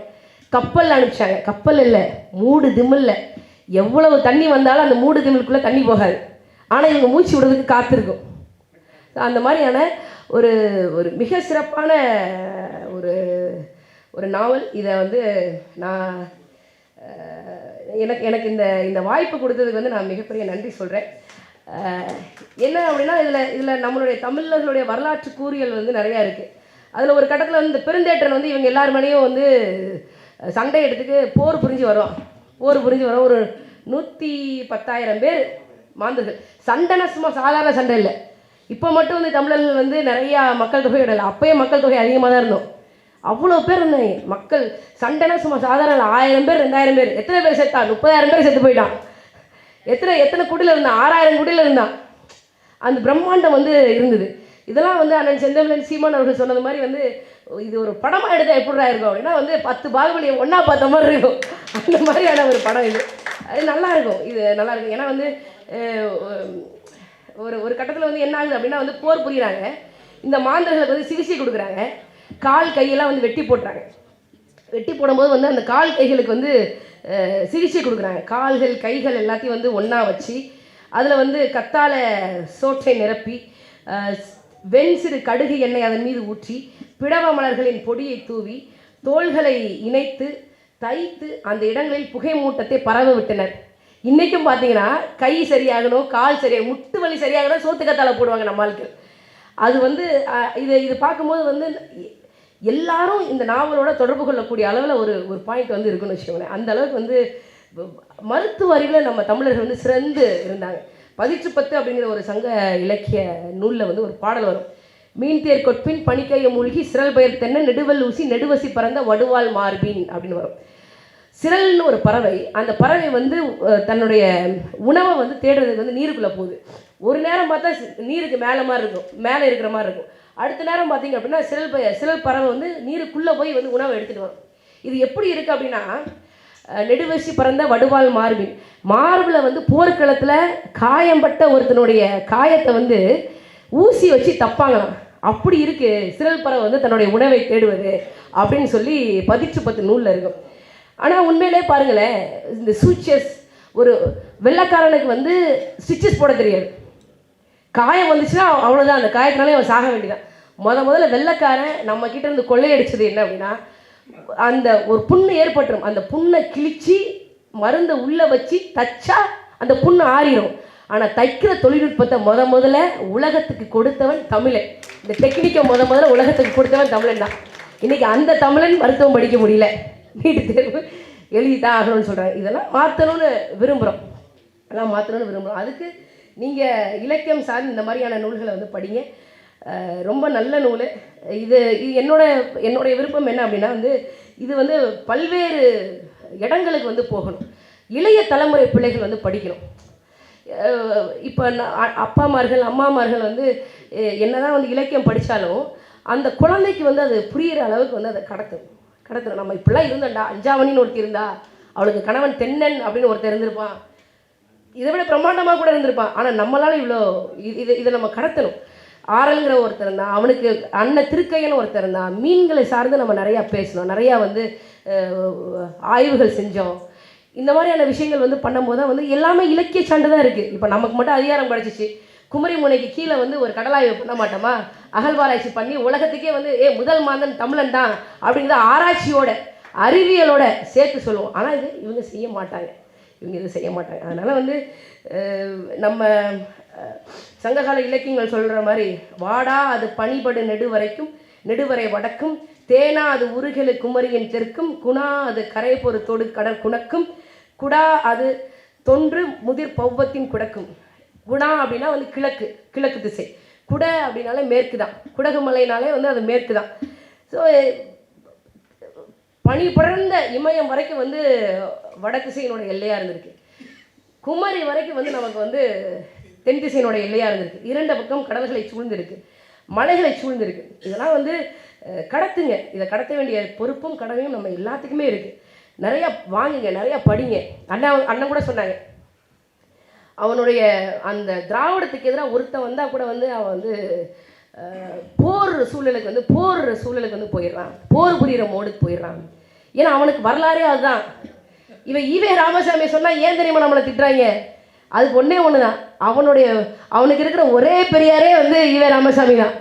கப்பல் அனுப்பிச்சாங்க. கப்பல் இல்லை, மூடு திமிழில் எவ்வளவு தண்ணி வந்தாலும் அந்த மூடு திமிழுக்குள்ளே தண்ணி போகாது. ஆனால் இவங்க மூச்சு விடுறதுக்கு காத்திருக்கும். அந்த மாதிரியான ஒரு ஒரு மிக சிறப்பான ஒரு நாவல். இதை வந்து நான் எனக்கு இந்த வாய்ப்பு கொடுத்ததுக்கு வந்து நான் மிகப்பெரிய நன்றி சொல்கிறேன். என்ன அப்படின்னா இதில் நம்மளுடைய தமிழர்களுடைய வரலாற்று கூறியல் வந்து நிறையா இருக்குது. அதில் ஒரு கட்டத்தில் வந்து இந்த பெருந்தேற்றன் வந்து இவங்க எல்லார் மேலேயும் வந்து சண்டை எடுத்துக்கு போர் புரிஞ்சு வரும். ஒரு 110,000 பேர் மாந்தர்கள். சண்டைனா சும்மா சாதாரண சண்டை இல்லை. இப்போ மட்டும் வந்து தமிழர்கள் வந்து நிறையா மக்கள் தொகை விடலை, அப்போயே மக்கள் தொகை அதிகமாக தான் இருந்தோம். அவ்வளோ பேர் இருந்தாங்க மக்கள். சண்டைனா சும்மா சாதாரண 1000 பேர் 2000 பேர். எத்தனை பேர் செத்தான்? 30,000 பேர் செத்து போயிட்டான். எத்தனை குடியில் இருந்தான்? 6000 குடியில் இருந்தான். அந்த பிரம்மாண்டம் வந்து இருந்தது. இதெல்லாம் வந்து அண்ணன் செந்தமிழன் சீமான் அவர்கள் சொன்னது மாதிரி வந்து இது ஒரு படமாக எடுத்தால் எப்படிடா இருக்கும் அப்படின்னா வந்து 10 பாகுபலியை ஒன்றா பார்த்த மாதிரி இருக்கும். அந்த மாதிரியான ஒரு படம் இது. அது நல்லாயிருக்கும். இது நல்லாயிருக்கும். ஏன்னா வந்து ஒரு கட்டத்தில் வந்து என்ன ஆகுது அப்படின்னா வந்து போர் புரிகிறாங்க. இந்த மாந்தர்களுக்கு வந்து சிகிச்சை கொடுக்குறாங்க. கால் கையெல்லாம் வந்து வெட்டி போட்டுறாங்க. வெட்டி போடும்போது வந்து அந்த கால் கைகளுக்கு வந்து சிகிச்சை கொடுக்குறாங்க. கால்கள் கைகள் எல்லாத்தையும் வந்து ஒன்றா வச்சு அதில் வந்து கத்தாழை சோற்றை நிரப்பி வெண்சிறு கடுகு எண்ணெய் அதன் மீது ஊற்றி பிடவ மலர்களின் பொடியை தூவி தோள்களை இணைத்து தைத்து அந்த இடங்களில் புகை மூட்டத்தை பரவ விட்டனர். இன்றைக்கும் பார்த்தீங்கன்னா கை சரியாகணும், கால் சரியாக, முட்டு வலி சரியாகணும், சோத்து கத்தாழை போடுவாங்க நம்மளுக்கு. அது வந்து இது பார்க்கும்போது வந்து எல்லாரும் இந்த நாவலோட தொடர்பு கொள்ளக்கூடிய அளவில் ஒரு பாயிண்ட் வந்து இருக்குன்னு வச்சுக்கோங்களேன். அந்த அளவுக்கு வந்து மருத்துவ அறிவில் நம்ம தமிழர்கள் வந்து சிறந்து இருந்தாங்க. 10 அப்படிங்கிற ஒரு சங்க இலக்கிய நூலில் வந்து ஒரு பாடல் வரும். மீன் தேர் கொட்பின் பனிக்கைய மூழ்கி சிரல் பெயர் தென்ன நெடுவல் ஊசி நெடுவசி பறந்த வடுவாள் மார்பின் அப்படின்னு வரும். சிரல்னு ஒரு பறவை. அந்த பறவை வந்து தன்னுடைய உணவை வந்து தேடுறதுக்கு வந்து நீருக்குள்ளே போகுது. ஒரு நேரம் பார்த்தா நீருக்கு மேலே இருக்கிற மாதிரி இருக்கும். அடுத்த நேரம் பார்த்தீங்க அப்படின்னா சிரல் பறவை வந்து நீருக்குள்ளே போய் வந்து உணவை எடுத்துகிட்டு வரும். இது எப்படி இருக்குது அப்படின்னா, நெடுவசி பறந்த வடுவாள் மார்பில் வந்து போர்க்களத்தில் காயம்பட்ட ஒருத்தனுடைய காயத்தை வந்து ஊசி வச்சு தப்பாங்களாம். அப்படி இருக்குது சிரல் பறவை வந்து தன்னுடைய உணவை தேடுவது அப்படின்னு சொல்லி 10 நூலில் இருக்கும். ஆனால் உண்மையிலே பாருங்களேன், இந்த சூச்சஸ் ஒரு வெள்ளைக்காரனுக்கு வந்து ஸ்டிச்சஸ் போட தெரியாது. காயம் வந்துச்சுன்னா அவ்வளோதான், அந்த காயத்தினாலே அவன் சாக வேண்டியதான். முதல்ல வெள்ளைக்காரன் நம்ம கிட்ட இருந்து கொள்ளையடிச்சது என்ன அப்படின்னா, அந்த ஒரு புண்ணு ஏற்பட்டுரும், அந்த புண்ணை கிழிச்சு மருந்தை உள்ளே வச்சு தைச்சா அந்த புண்ணு ஆறிடும். ஆனால் தைக்கிற தொழில்நுட்பத்தை முதல்ல உலகத்துக்கு கொடுத்தவன் தமிழன். இந்த டெக்னிக்கை முதல்ல உலகத்துக்கு கொடுத்தவன் தமிழன் தான். இன்றைக்கி அந்த தமிழன் மருத்துவம் படிக்க முடியல, நீட்டு தேர்வு எழுதி தான் ஆகணும்னு சொல்கிறாங்க. இதெல்லாம் மாற்றணும்னு விரும்புகிறோம், அதெல்லாம் மாற்றணும்னு விரும்புகிறோம். அதுக்கு நீங்கள் இலக்கியம் சார்ந்து இந்த மாதிரியான நூல்களை வந்து படிங்க. ரொம்ப நல்ல நூல் இது. என்னுடைய விருப்பம் என்ன அப்படின்னா வந்து இது வந்து பல்வேறு இடங்களுக்கு வந்து போகணும், இளைய தலைமுறை பிள்ளைகள் வந்து படிக்கணும். இப்போ அப்பாமார்கள் அம்மாமார்கள் வந்து என்னதான் வந்து இலக்கியம் படித்தாலும் அந்த குழந்தைக்கு வந்து அது புரிகிற அளவுக்கு வந்து அதை கடத்தணும். நம்ம இப்படிலாம் இருந்தோம்டா, அஞ்சாவணின்னு ஒருத்தி இருந்தா, அவளுக்கு கணவன் தென்னன் அப்படின்னு ஒருத்தர் இருந்திருப்பான், இதை விட பிரம்மாண்டமாக கூட இருந்திருப்பான். ஆனால் நம்மளால் இவ்வளோ இதை நம்ம கடத்தணும். ஆரல்ங்கிற ஒருத்தர் இருந்தான், அவனுக்கு அண்ணன் திருக்கையன்னு ஒருத்தர் இருந்தான். மீன்களை சார்ந்து நம்ம நிறையா பேசணும், நிறையா வந்து ஆய்வுகள் செஞ்சோம். இந்த மாதிரியான விஷயங்கள் வந்து பண்ணும்போது தான் வந்து எல்லாமே இலக்கிய சான்று தான் இருக்குது. இப்போ நமக்கு மட்டும் அதிகாரம் கிடச்சிச்சு, குமரி முனைக்கு கீழே வந்து ஒரு கடலாய்வு பண்ண மாட்டோமா, அகழ்வாராய்ச்சி பண்ணி உலகத்துக்கே வந்து முதல் மாந்தன் தமிழன் தான் அப்படிங்கிற ஆராய்ச்சியோட அறிவியலோட சேர்த்து சொல்லுவோம். ஆனால் இவங்க செய்ய மாட்டாங்க, இது செய்ய மாட்டாங்க. அதனால் வந்து நம்ம சங்ககால இலக்கியங்கள் சொல்கிற மாதிரி, வாடா அது பனிபடு நெடுவரைக்கும் நெடுவரை வடக்கும், தேனா அது உருகெழு குமரியின் தெற்கும், குணா அது கரை பொறு தொடு கடற்குணக்கும், குடா அது தொன்று முதிர் பௌவத்தின் குடக்கும். குணா அப்படின்னா வந்து கிழக்கு திசை, குட அப்படின்னாலே மேற்கு தான், குடகுமலைனாலே வந்து அது மேற்கு தான். ஸோ பனி படர்ந்த இமயம் வரைக்கும் வந்து வடதிசையினோட எல்லையாக இருந்திருக்கு, குமரி வரைக்கும் வந்து நமக்கு வந்து தென் திசையினோட எல்லையாக இருந்திருக்கு. இரண்டு பக்கம் கடல்களை சூழ்ந்திருக்கு, மலைகளை சூழ்ந்திருக்கு. இதெல்லாம் வந்து கடத்துங்க, இதை கடத்த வேண்டிய பொறுப்பும் கடமையும் நம்ம எல்லாத்துக்குமே இருக்குது. நிறையா வாங்குங்க, நிறையா படிங்க. அண்ணன் கூட சொன்னாங்க, அவனுடைய அந்த திராவிடத்துக்கு எதிராக ஒருத்தன் வந்தால் கூட வந்து அவன் வந்து போர் சூழலுக்கு வந்து போயிடுறான், போர் புரிகிற மோடுக்கு போயிடுறான். ஏன்னா அவனுக்கு வரலாறே அதுதான். இவன் ஈவே ராமசாமி சொன்னால் ஏன் தெரியுமா நம்மளை திட்டுறாங்க? அதுக்கு ஒன்று தான், அவனுக்கு இருக்கிற ஒரே பெரியாரே வந்து ஈவே ராமசாமி தான்.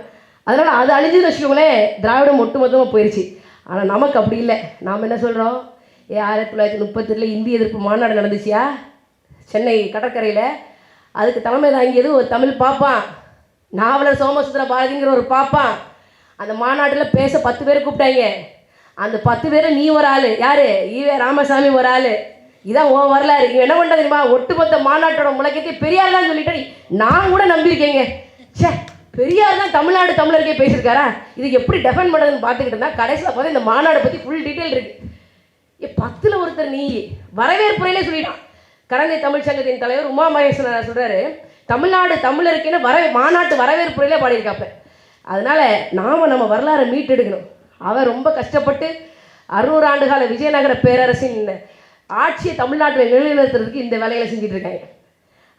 அதனால் அது அழிஞ்சுன்னு வச்சுக்கோங்களேன், திராவிடம் ஒட்டுமொத்தமாக போயிடுச்சு. ஆனால் நமக்கு அப்படி இல்லை. நாம் என்ன சொல்கிறோம், 1938 இந்திய எதிர்ப்பு மாநாடு நடந்துச்சியா சென்னை கடற்கரையில், அதுக்கு தலைமை தாங்கியது ஒரு தமிழ் பாப்பான், நாவலர் சோமசுந்தர பாரதிங்கிற ஒரு பாப்பான். அந்த மாநாட்டில் பேச 10 பேர் கூப்பிட்டாங்க. அந்த 10 பேர் நீ ஒரு ஆள், யார்? ஈவே ராமசாமி ஒரு ஆள். இதான் ஓ வரலாறு. இவன் என்ன பண்ணுறது தெரியுமா, ஒட்டுமொத்த மாநாட்டோட முழக்கத்தை பெரியார் தான் சொல்லிட்டு நான் கூட நம்பியிருக்கேங்க. சே, பெரியார் தான் தமிழ்நாடு தமிழருக்கே பேசியிருக்காரா, இதுக்கு எப்படி டெஃபெண்ட் பண்ணுறதுன்னு பார்த்துக்கிட்டு இருந்தால் கடைசியில் பார்த்தா இந்த மாநாடை பற்றி ஃபுல் டீட்டெயில் இருக்குது. 10ல் ஒருத்தர் நீ வரவேற்புரையிலே சொல்லிட்டான். கரந்தை தமிழ் சங்கத்தின் தலைவர் உமா மகேஸ்வரன் சொல்கிறாரு, தமிழ்நாடு தமிழருக்கேன்னு மாநாட்டு வரவேற்புரையிலே பாடியிருக்காப்ப. அதனால் நம்ம வரலாறை மீட்டெடுக்கணும். அவர் ரொம்ப கஷ்டப்பட்டு 600 ஆண்டுகால விஜயநகர பேரரசின் ஆட்சியை தமிழ்நாட்டில் நிலைநிறுத்துறதுக்கு இந்த வேலைகளை செஞ்சுட்டு இருக்காங்க.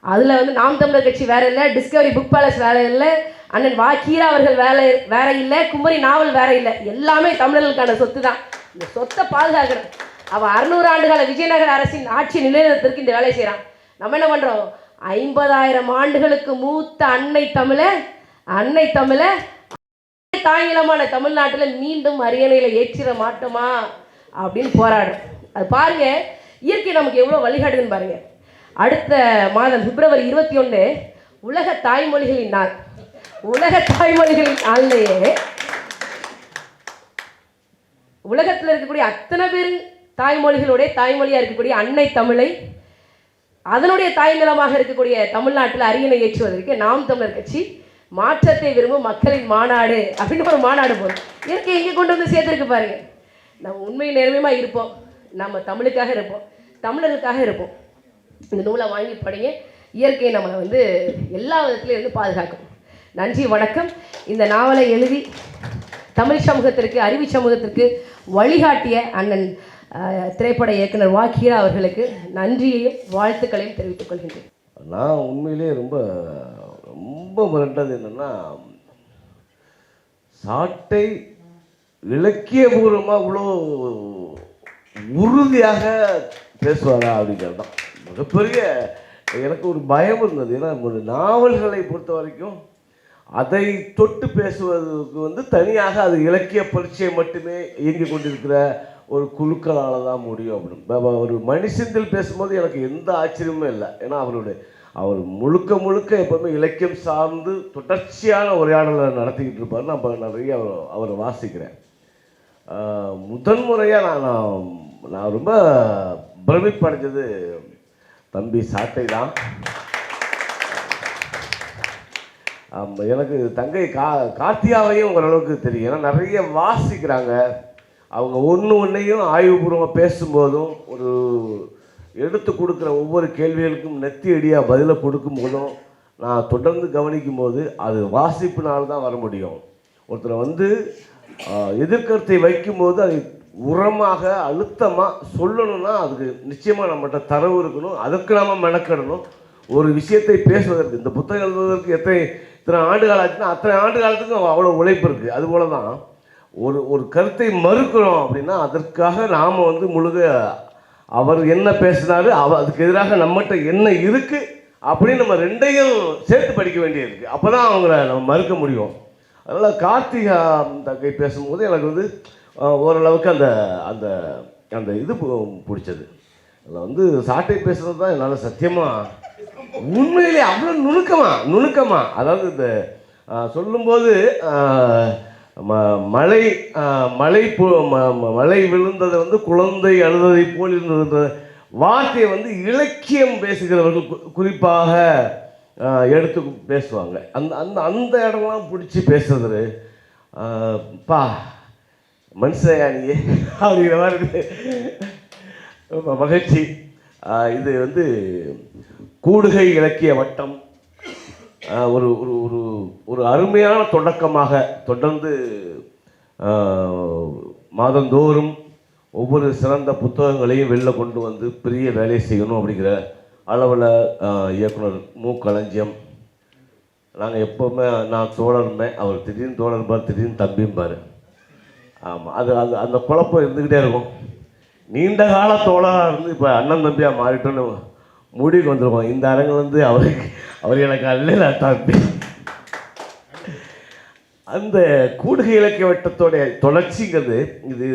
அதில் வந்து நாம் தமிழர் கட்சி வேற இல்லை, டிஸ்கவரி புக் பேலஸ் வேலை இல்லை, அண்ணன் கீரா அவர்கள் வேற இல்லை, குமரி நாவல் வேற இல்லை. எல்லாமே தமிழர்களுக்கான சொத்து தான். இந்த சொத்தை பாதுகாக்கணும். அவன் 600 ஆண்டுகால விஜயநகர அரசின் ஆட்சி நிலைநிறுத்தத்திற்கு இந்த வேலையை செய்கிறான். நம்ம என்ன பண்ணுறோம், 50,000 ஆண்டுகளுக்கு மூத்த அன்னை தமிழை தாய்நிலமான தமிழ்நாட்டில் மீண்டும் அரியணையில் ஏற்றிட மாட்டோமா அப்படின்னு போராடும். அது பாருங்க, இயற்கை நமக்கு எவ்வளோ வழிகாட்டுதுன்னு பாருங்க. அடுத்த மாதம் பிப்ரவரி 21 உலக தாய்மொழிகளின் நாள். உலக தாய்மொழிகளின் நாள்லேயே உலகத்தில் இருக்கக்கூடிய அத்தனை பேர் தாய்மொழிகளுடைய தாய்மொழியாக இருக்கக்கூடிய அன்னை தமிழை அதனுடைய தாய் நிலமாக இருக்கக்கூடிய தமிழ்நாட்டில் அரியணை ஏற்றுவதற்கு நாம் தமிழர் கட்சி மாற்றத்தை விரும்பும் மக்களின் மாநாடு அப்படின்னு ஒரு மாநாடு போகும். இயற்கை இங்கே கொண்டு வந்து சேர்த்துருக்கு பாருங்க. நம்ம உண்மை நேர்மையாக இருப்போம், நம்ம தமிழுக்காக இருப்போம், தமிழர்களுக்காக இருப்போம். இந்த நூலை வாங்கி படிங்க. இயற்கையை நம்மளை வந்து எல்லா விதத்துலையும் இருந்து பாதுகாக்கும். நன்றி, வணக்கம். இந்த நாவலை எழுதி தமிழ் சமூகத்திற்கு, அறிவு சமூகத்திற்கு வழிகாட்டிய அண்ணன் திரைப்பட இயக்குனர் கீரா அவர்களுக்கு நன்றியையும் வாழ்த்துக்களையும் தெரிவித்துக் கொள்கின்றேன். நான் உண்மையிலே ரொம்ப மிரண்டது என்னென்னா, சாட்டை இலக்கியபூர்வமாக இவ்வளோ உறுதியாக பேசுவாரா அப்படிங்கிறது தான் மிகப்பெரிய எனக்கு ஒரு பயம் இருந்தது. ஏன்னா நாவல்களை பொறுத்த வரைக்கும் அதை தொட்டு பேசுவதற்கு வந்து தனியாக அது இலக்கிய பரீட்சை மட்டுமே இயங்கி கொண்டிருக்கிற ஒரு குழுக்களால் தான் முடியும் அப்படின்னு. ஒரு மனுஷந்தில் பேசும்போது எனக்கு எந்த ஆச்சரியமும் இல்லை. ஏன்னா அவர் முழுக்க முழுக்க எப்போவுமே இலக்கியம் சார்ந்து தொடர்ச்சியான உரையாடலை நடத்திக்கிட்டு இருப்பார். நான் நிறைய அவரை வாசிக்கிறேன். முதன்முறையாக நான் ரொம்ப பிரமிப்படைஞ்சது தம்பி சாட்டை தான். எனக்கு தங்கை கார்த்தியாவையும் ஓரளவுக்கு தெரியும். ஏன்னா நிறைய வாசிக்கிறாங்க. அவங்க ஒன்றையும் ஆய்வுபூர்வமாக பேசும்போதும் ஒரு எடுத்து கொடுக்குற ஒவ்வொரு கேள்விகளுக்கும் நெத்தி அடியாக பதிலை கொடுக்கும்போதும் நான் தொடர்ந்து கவனிக்கும் போது அது வாசிப்பினால்தான் வர முடியும். ஒருத்தரை வந்து எதிர்கருத்தை வைக்கும்போது அதை உரமாக அழுத்தமாக சொல்லணும்னா அதுக்கு நிச்சயமாக நம்மகிட்ட தரவு இருக்கணும். அதற்கு நாம் மெனக்கிடணும். ஒரு விஷயத்தை பேசுவதற்கு இந்த புத்தகம் எழுதுவதற்கு இத்தனை ஆண்டு காலம் ஆச்சுன்னா அத்தனை ஆண்டு காலத்துக்கும் அவ்வளோ உழைப்பு இருக்குது. அதுபோல தான் ஒரு கருத்தை மறுக்கிறோம் அப்படின்னா அதற்காக நாம் வந்து முழுக அவர் என்ன பேசினாரு அதுக்கு எதிராக நம்மகிட்ட என்ன இருக்குது அப்படின்னு நம்ம ரெண்டையும் சேர்த்து படிக்க வேண்டியிருக்கு. அப்போ தான் அவங்கள நம்ம மறுக்க முடியும். அதனால் கார்த்திகா தங்கை பேசும்போது எனக்கு வந்து ஓரளவுக்கு அந்த அந்த அந்த இது பிடிச்சது. அதில் வந்து சாட்டை பேசுகிறது தான் என்னால் சத்தியமாக உண்மையிலே அவ்வளோ நுணுக்கமாக அதாவது இந்த சொல்லும்போது மழை விழுந்ததை வந்து குழந்தை அழுததை போல் இருந்தது வார்த்தையை வந்து இலக்கியம் பேசுகிறவர்கள் குறிப்பாக எடுத்து பேசுவாங்க. அந்த இடம்லாம் பிடிச்சி பேசுறது பா மனுஷயா நீ அப்படிங்கிற மாதிரி மகிழ்ச்சி. இது வந்து கூடுகை இலக்கிய வட்டம் ஒரு ஒரு ஒரு ஒரு அருமையான தொடக்கமாக தொடர்ந்து மாதந்தோறும் ஒவ்வொரு சிறந்த புத்தகங்களையும் வெளில கொண்டு வந்து பெரிய வேலை செய்யணும் அப்படிங்கிற அளவில் இயக்குனர் மு. களஞ்சியம். நாங்கள் எப்போவுமே நான் தோழர்ந்தேன், அவர் திடீர்னு தோழர்பார் திடீர்னு தம்பிம்பார். ஆமாம், அது அந்த குழப்பம் இருந்துக்கிட்டே இருக்கும். நீண்ட கால தோழராக இருந்து இப்போ அண்ணன் தம்பியாக மாறிட்டோன்னு முடிவுக்கு வந்துருக்கோம். இந்த அரங்கில் வந்து அவர் எனக்கு அல்ல தம்பி. அந்த கூடுகை இலக்கிய வட்டத்தோடைய தொடர்ச்சிங்கிறது இது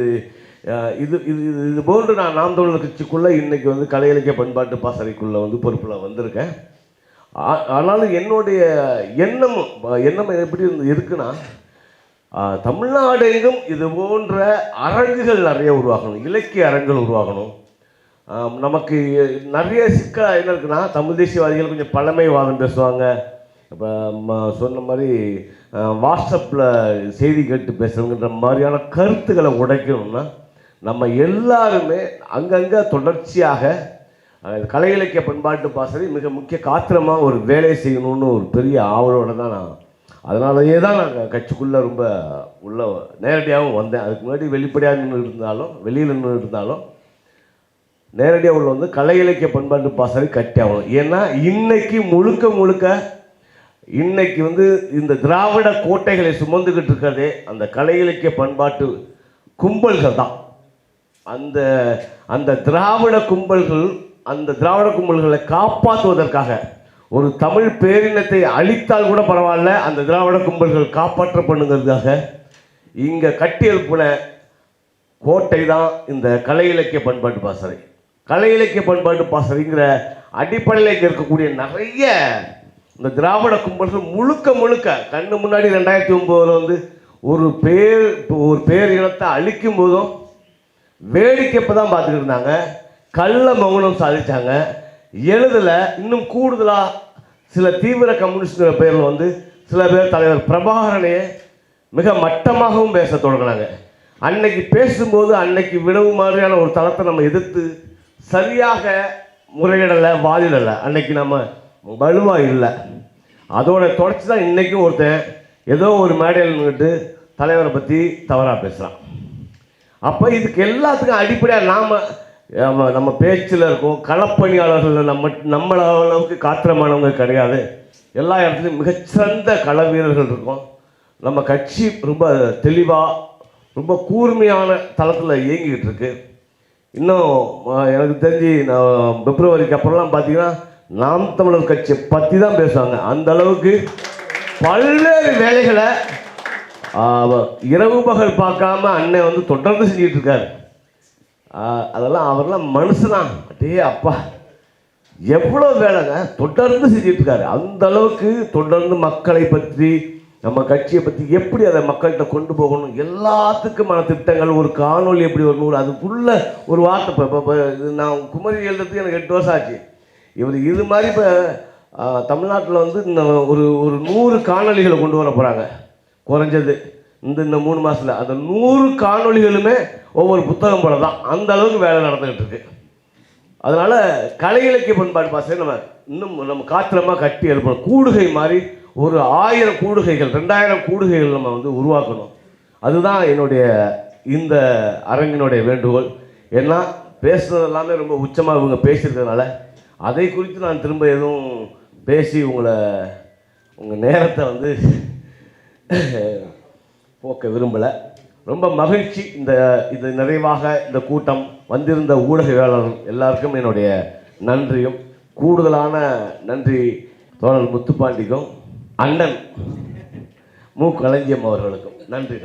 இது இது இது போன்று நாம் தமிழர் கட்சிக்குள்ளே இன்றைக்கி வந்து கலை இலக்கிய பண்பாட்டு பாசறைக்குள்ளே வந்து பொறுப்பில் வந்திருக்கேன். ஆனாலும் என்னுடைய எண்ணம் எப்படி இருக்குன்னா தமிழ்நாடு எங்கும் இது போன்ற அரங்குகள் நிறைய உருவாகணும், இலக்கிய அரங்குகள் உருவாகணும். நமக்கு நிறைய சிக்கல் என்ன இருக்குன்னா தமிழ் தேசியவாதிகள் கொஞ்சம் பழமைவாதம் பேசுவாங்க. இப்போ சொன்ன மாதிரி வாட்ஸ்அப்பில் செய்தி கேட்டு பேசுகிறவங்கிற மாதிரியான கருத்துக்களை உடைக்கணும்னா நம்ம எல்லாருமே அங்கங்கே தொடர்ச்சியாக கலை இலக்கிய பண்பாட்டு பாசறை மிக முக்கிய காத்திரமாக ஒரு வேலை செய்யணும்னு ஒரு பெரிய ஆவலோடு தான் அதனாலேயே தான் நாங்கள் கட்சிக்குள்ளே ரொம்ப உள்ள நேரடியாகவும் வந்தேன். அதுக்கு முன்னாடி வெளிப்படையாக நின்று இருந்தாலும் வெளியில் நின்று இருந்தாலும் நேரடியாக உள்ள வந்து கலை இலக்கிய பண்பாட்டு பாசறை கட்டி ஆகணும். ஏன்னா முழுக்க இன்னைக்கு வந்து இந்த திராவிட கோட்டைகளை சுமந்துக்கிட்டு இருக்கிறதே அந்த கலை இலக்கிய பண்பாட்டு கும்பல்கள் தான். அந்த திராவிட கும்பல்களை காப்பாற்றுவதற்காக ஒரு தமிழ் பேரினத்தை அழித்தால் கூட பரவாயில்ல, அந்த திராவிட கும்பல்கள் காப்பாற்றப்படுங்கிறதுக்காக இங்கே கட்டியெழுப்பின கோட்டை தான் இந்த கலை இலக்கிய பண்பாட்டு பாசறை. கலை இலக்கிய பண்பாட்டு பாசறைங்கிற அடிப்படையில் இங்கே இருக்கக்கூடிய நிறைய இந்த திராவிட கும்பல்கள் முழுக்க கண்ணு முன்னாடி 2009 வந்து ஒரு பேர் இனத்தை அழிக்கும் போதும் வேடிக்கைப்போ தான் பார்த்துக்கிட்டு இருந்தாங்க. கள்ள மௌனம் சாதித்தாங்க, எழுதலை. இன்னும் கூடுதலாக சில தீவிர கம்யூனிஸ்ட் பேரில் வந்து சில பேர் தலைவர் பிரபாகரனையே மிக மட்டமாகவும் பேச தொடங்கினாங்க. அன்னைக்கு பேசும்போது அன்னைக்கு விடவு மாதிரியான ஒரு தளத்தை நம்ம எதிர்த்து சரியாக முறையிடலை, வாதிடலை. அன்னைக்கு நம்ம வலுவாக இல்லை. அதோட தொடர்ச்சி தான் இன்றைக்கும் ஒருத்தன் ஏதோ ஒரு மேடையில் நின்றுட்டு தலைவரை பற்றி தவறாக பேசுகிறான். அப்போ இதுக்கு எல்லாத்துக்கும் அடிப்படையாக நம்ம பேச்சில் இருக்கோம். களப்பணியாளர்கள் நம்மள அளவுக்கு காத்திரமானவங்க கிடையாது. எல்லா இடத்துலையும் மிகச்சிறந்த கள வீரர்கள் இருக்கும். நம்ம கட்சி ரொம்ப தெளிவாக ரொம்ப கூர்மையான தளத்தில் இயங்கிக்கிட்டு இருக்கு. இன்னும் எனக்கு தெரிஞ்சு நான் பிப்ரவரிக்கு அப்புறம்லாம் பார்த்தீங்கன்னா நாம் தமிழர் கட்சியை பற்றி தான் பேசுவாங்க. அந்த அளவுக்கு பல்வேறு வேலைகளை இரவு பகல் பார்க்காம அண்ணன் வந்து தொடர்ந்து செஞ்சிட்டு இருக்காரு. அதெல்லாம் அவரெல்லாம் மனுஷனா அடே அப்பா எவ்வளோ வேலைங்க தொடர்ந்து செஞ்சிட்டு இருக்காரு. அந்த அளவுக்கு தொடர்ந்து மக்களை பற்றி நம்ம கட்சியை பற்றி எப்படி அதை மக்கள்கிட்ட கொண்டு போகணும் எல்லாத்துக்குமான திட்டங்கள், ஒரு காணொலி எப்படி வரணும், அதுக்குள்ள ஒரு வார்த்தை. இப்போ நான் குமரி எழுதுறதுக்கு எனக்கு 8 வருஷம் ஆச்சு. இவர் இது மாதிரி இப்போ தமிழ்நாட்டில் வந்து ஒரு 100 காணொலிகளை கொண்டு வர போகிறாங்க குறைஞ்சது இந்த 3 மாதத்தில். அந்த 100 காணொலிகளுமே ஒவ்வொரு புத்தகம் போல தான். அந்த அளவுக்கு வேலை நடந்துகிட்டு இருக்கு. அதனால் கலை இலக்கிய பண்பாடு பாசை நம்ம காத்திரமாக கட்டி எழுப்பணும். கூடுகை மாதிரி ஒரு 1000 கூடுகைகள் 2000 கூடுகைகள் நம்ம வந்து உருவாக்கணும். அதுதான் என்னுடைய இந்த அரங்கினுடைய வேண்டுகோள். ஏன்னா பேசுனது எல்லாமே ரொம்ப உச்சமாக இவங்க பேசியிருக்கிறதுனால அதை குறித்து நான் திரும்ப எதுவும் பேசி உங்கள் நேரத்தை வந்து போக்க விரும்பலை. ரொம்ப மகிழ்ச்சி. இது நிறைவாக இந்த கூட்டம் வந்திருந்த ஊடகவியலாளர் எல்லாருக்கும் என்னுடைய நன்றியும் கூடுதலான நன்றி தோழர் முத்துப்பாண்டிக்கும் அண்ணன் மு. களஞ்சியம் அவர்களுக்கும் நன்றி.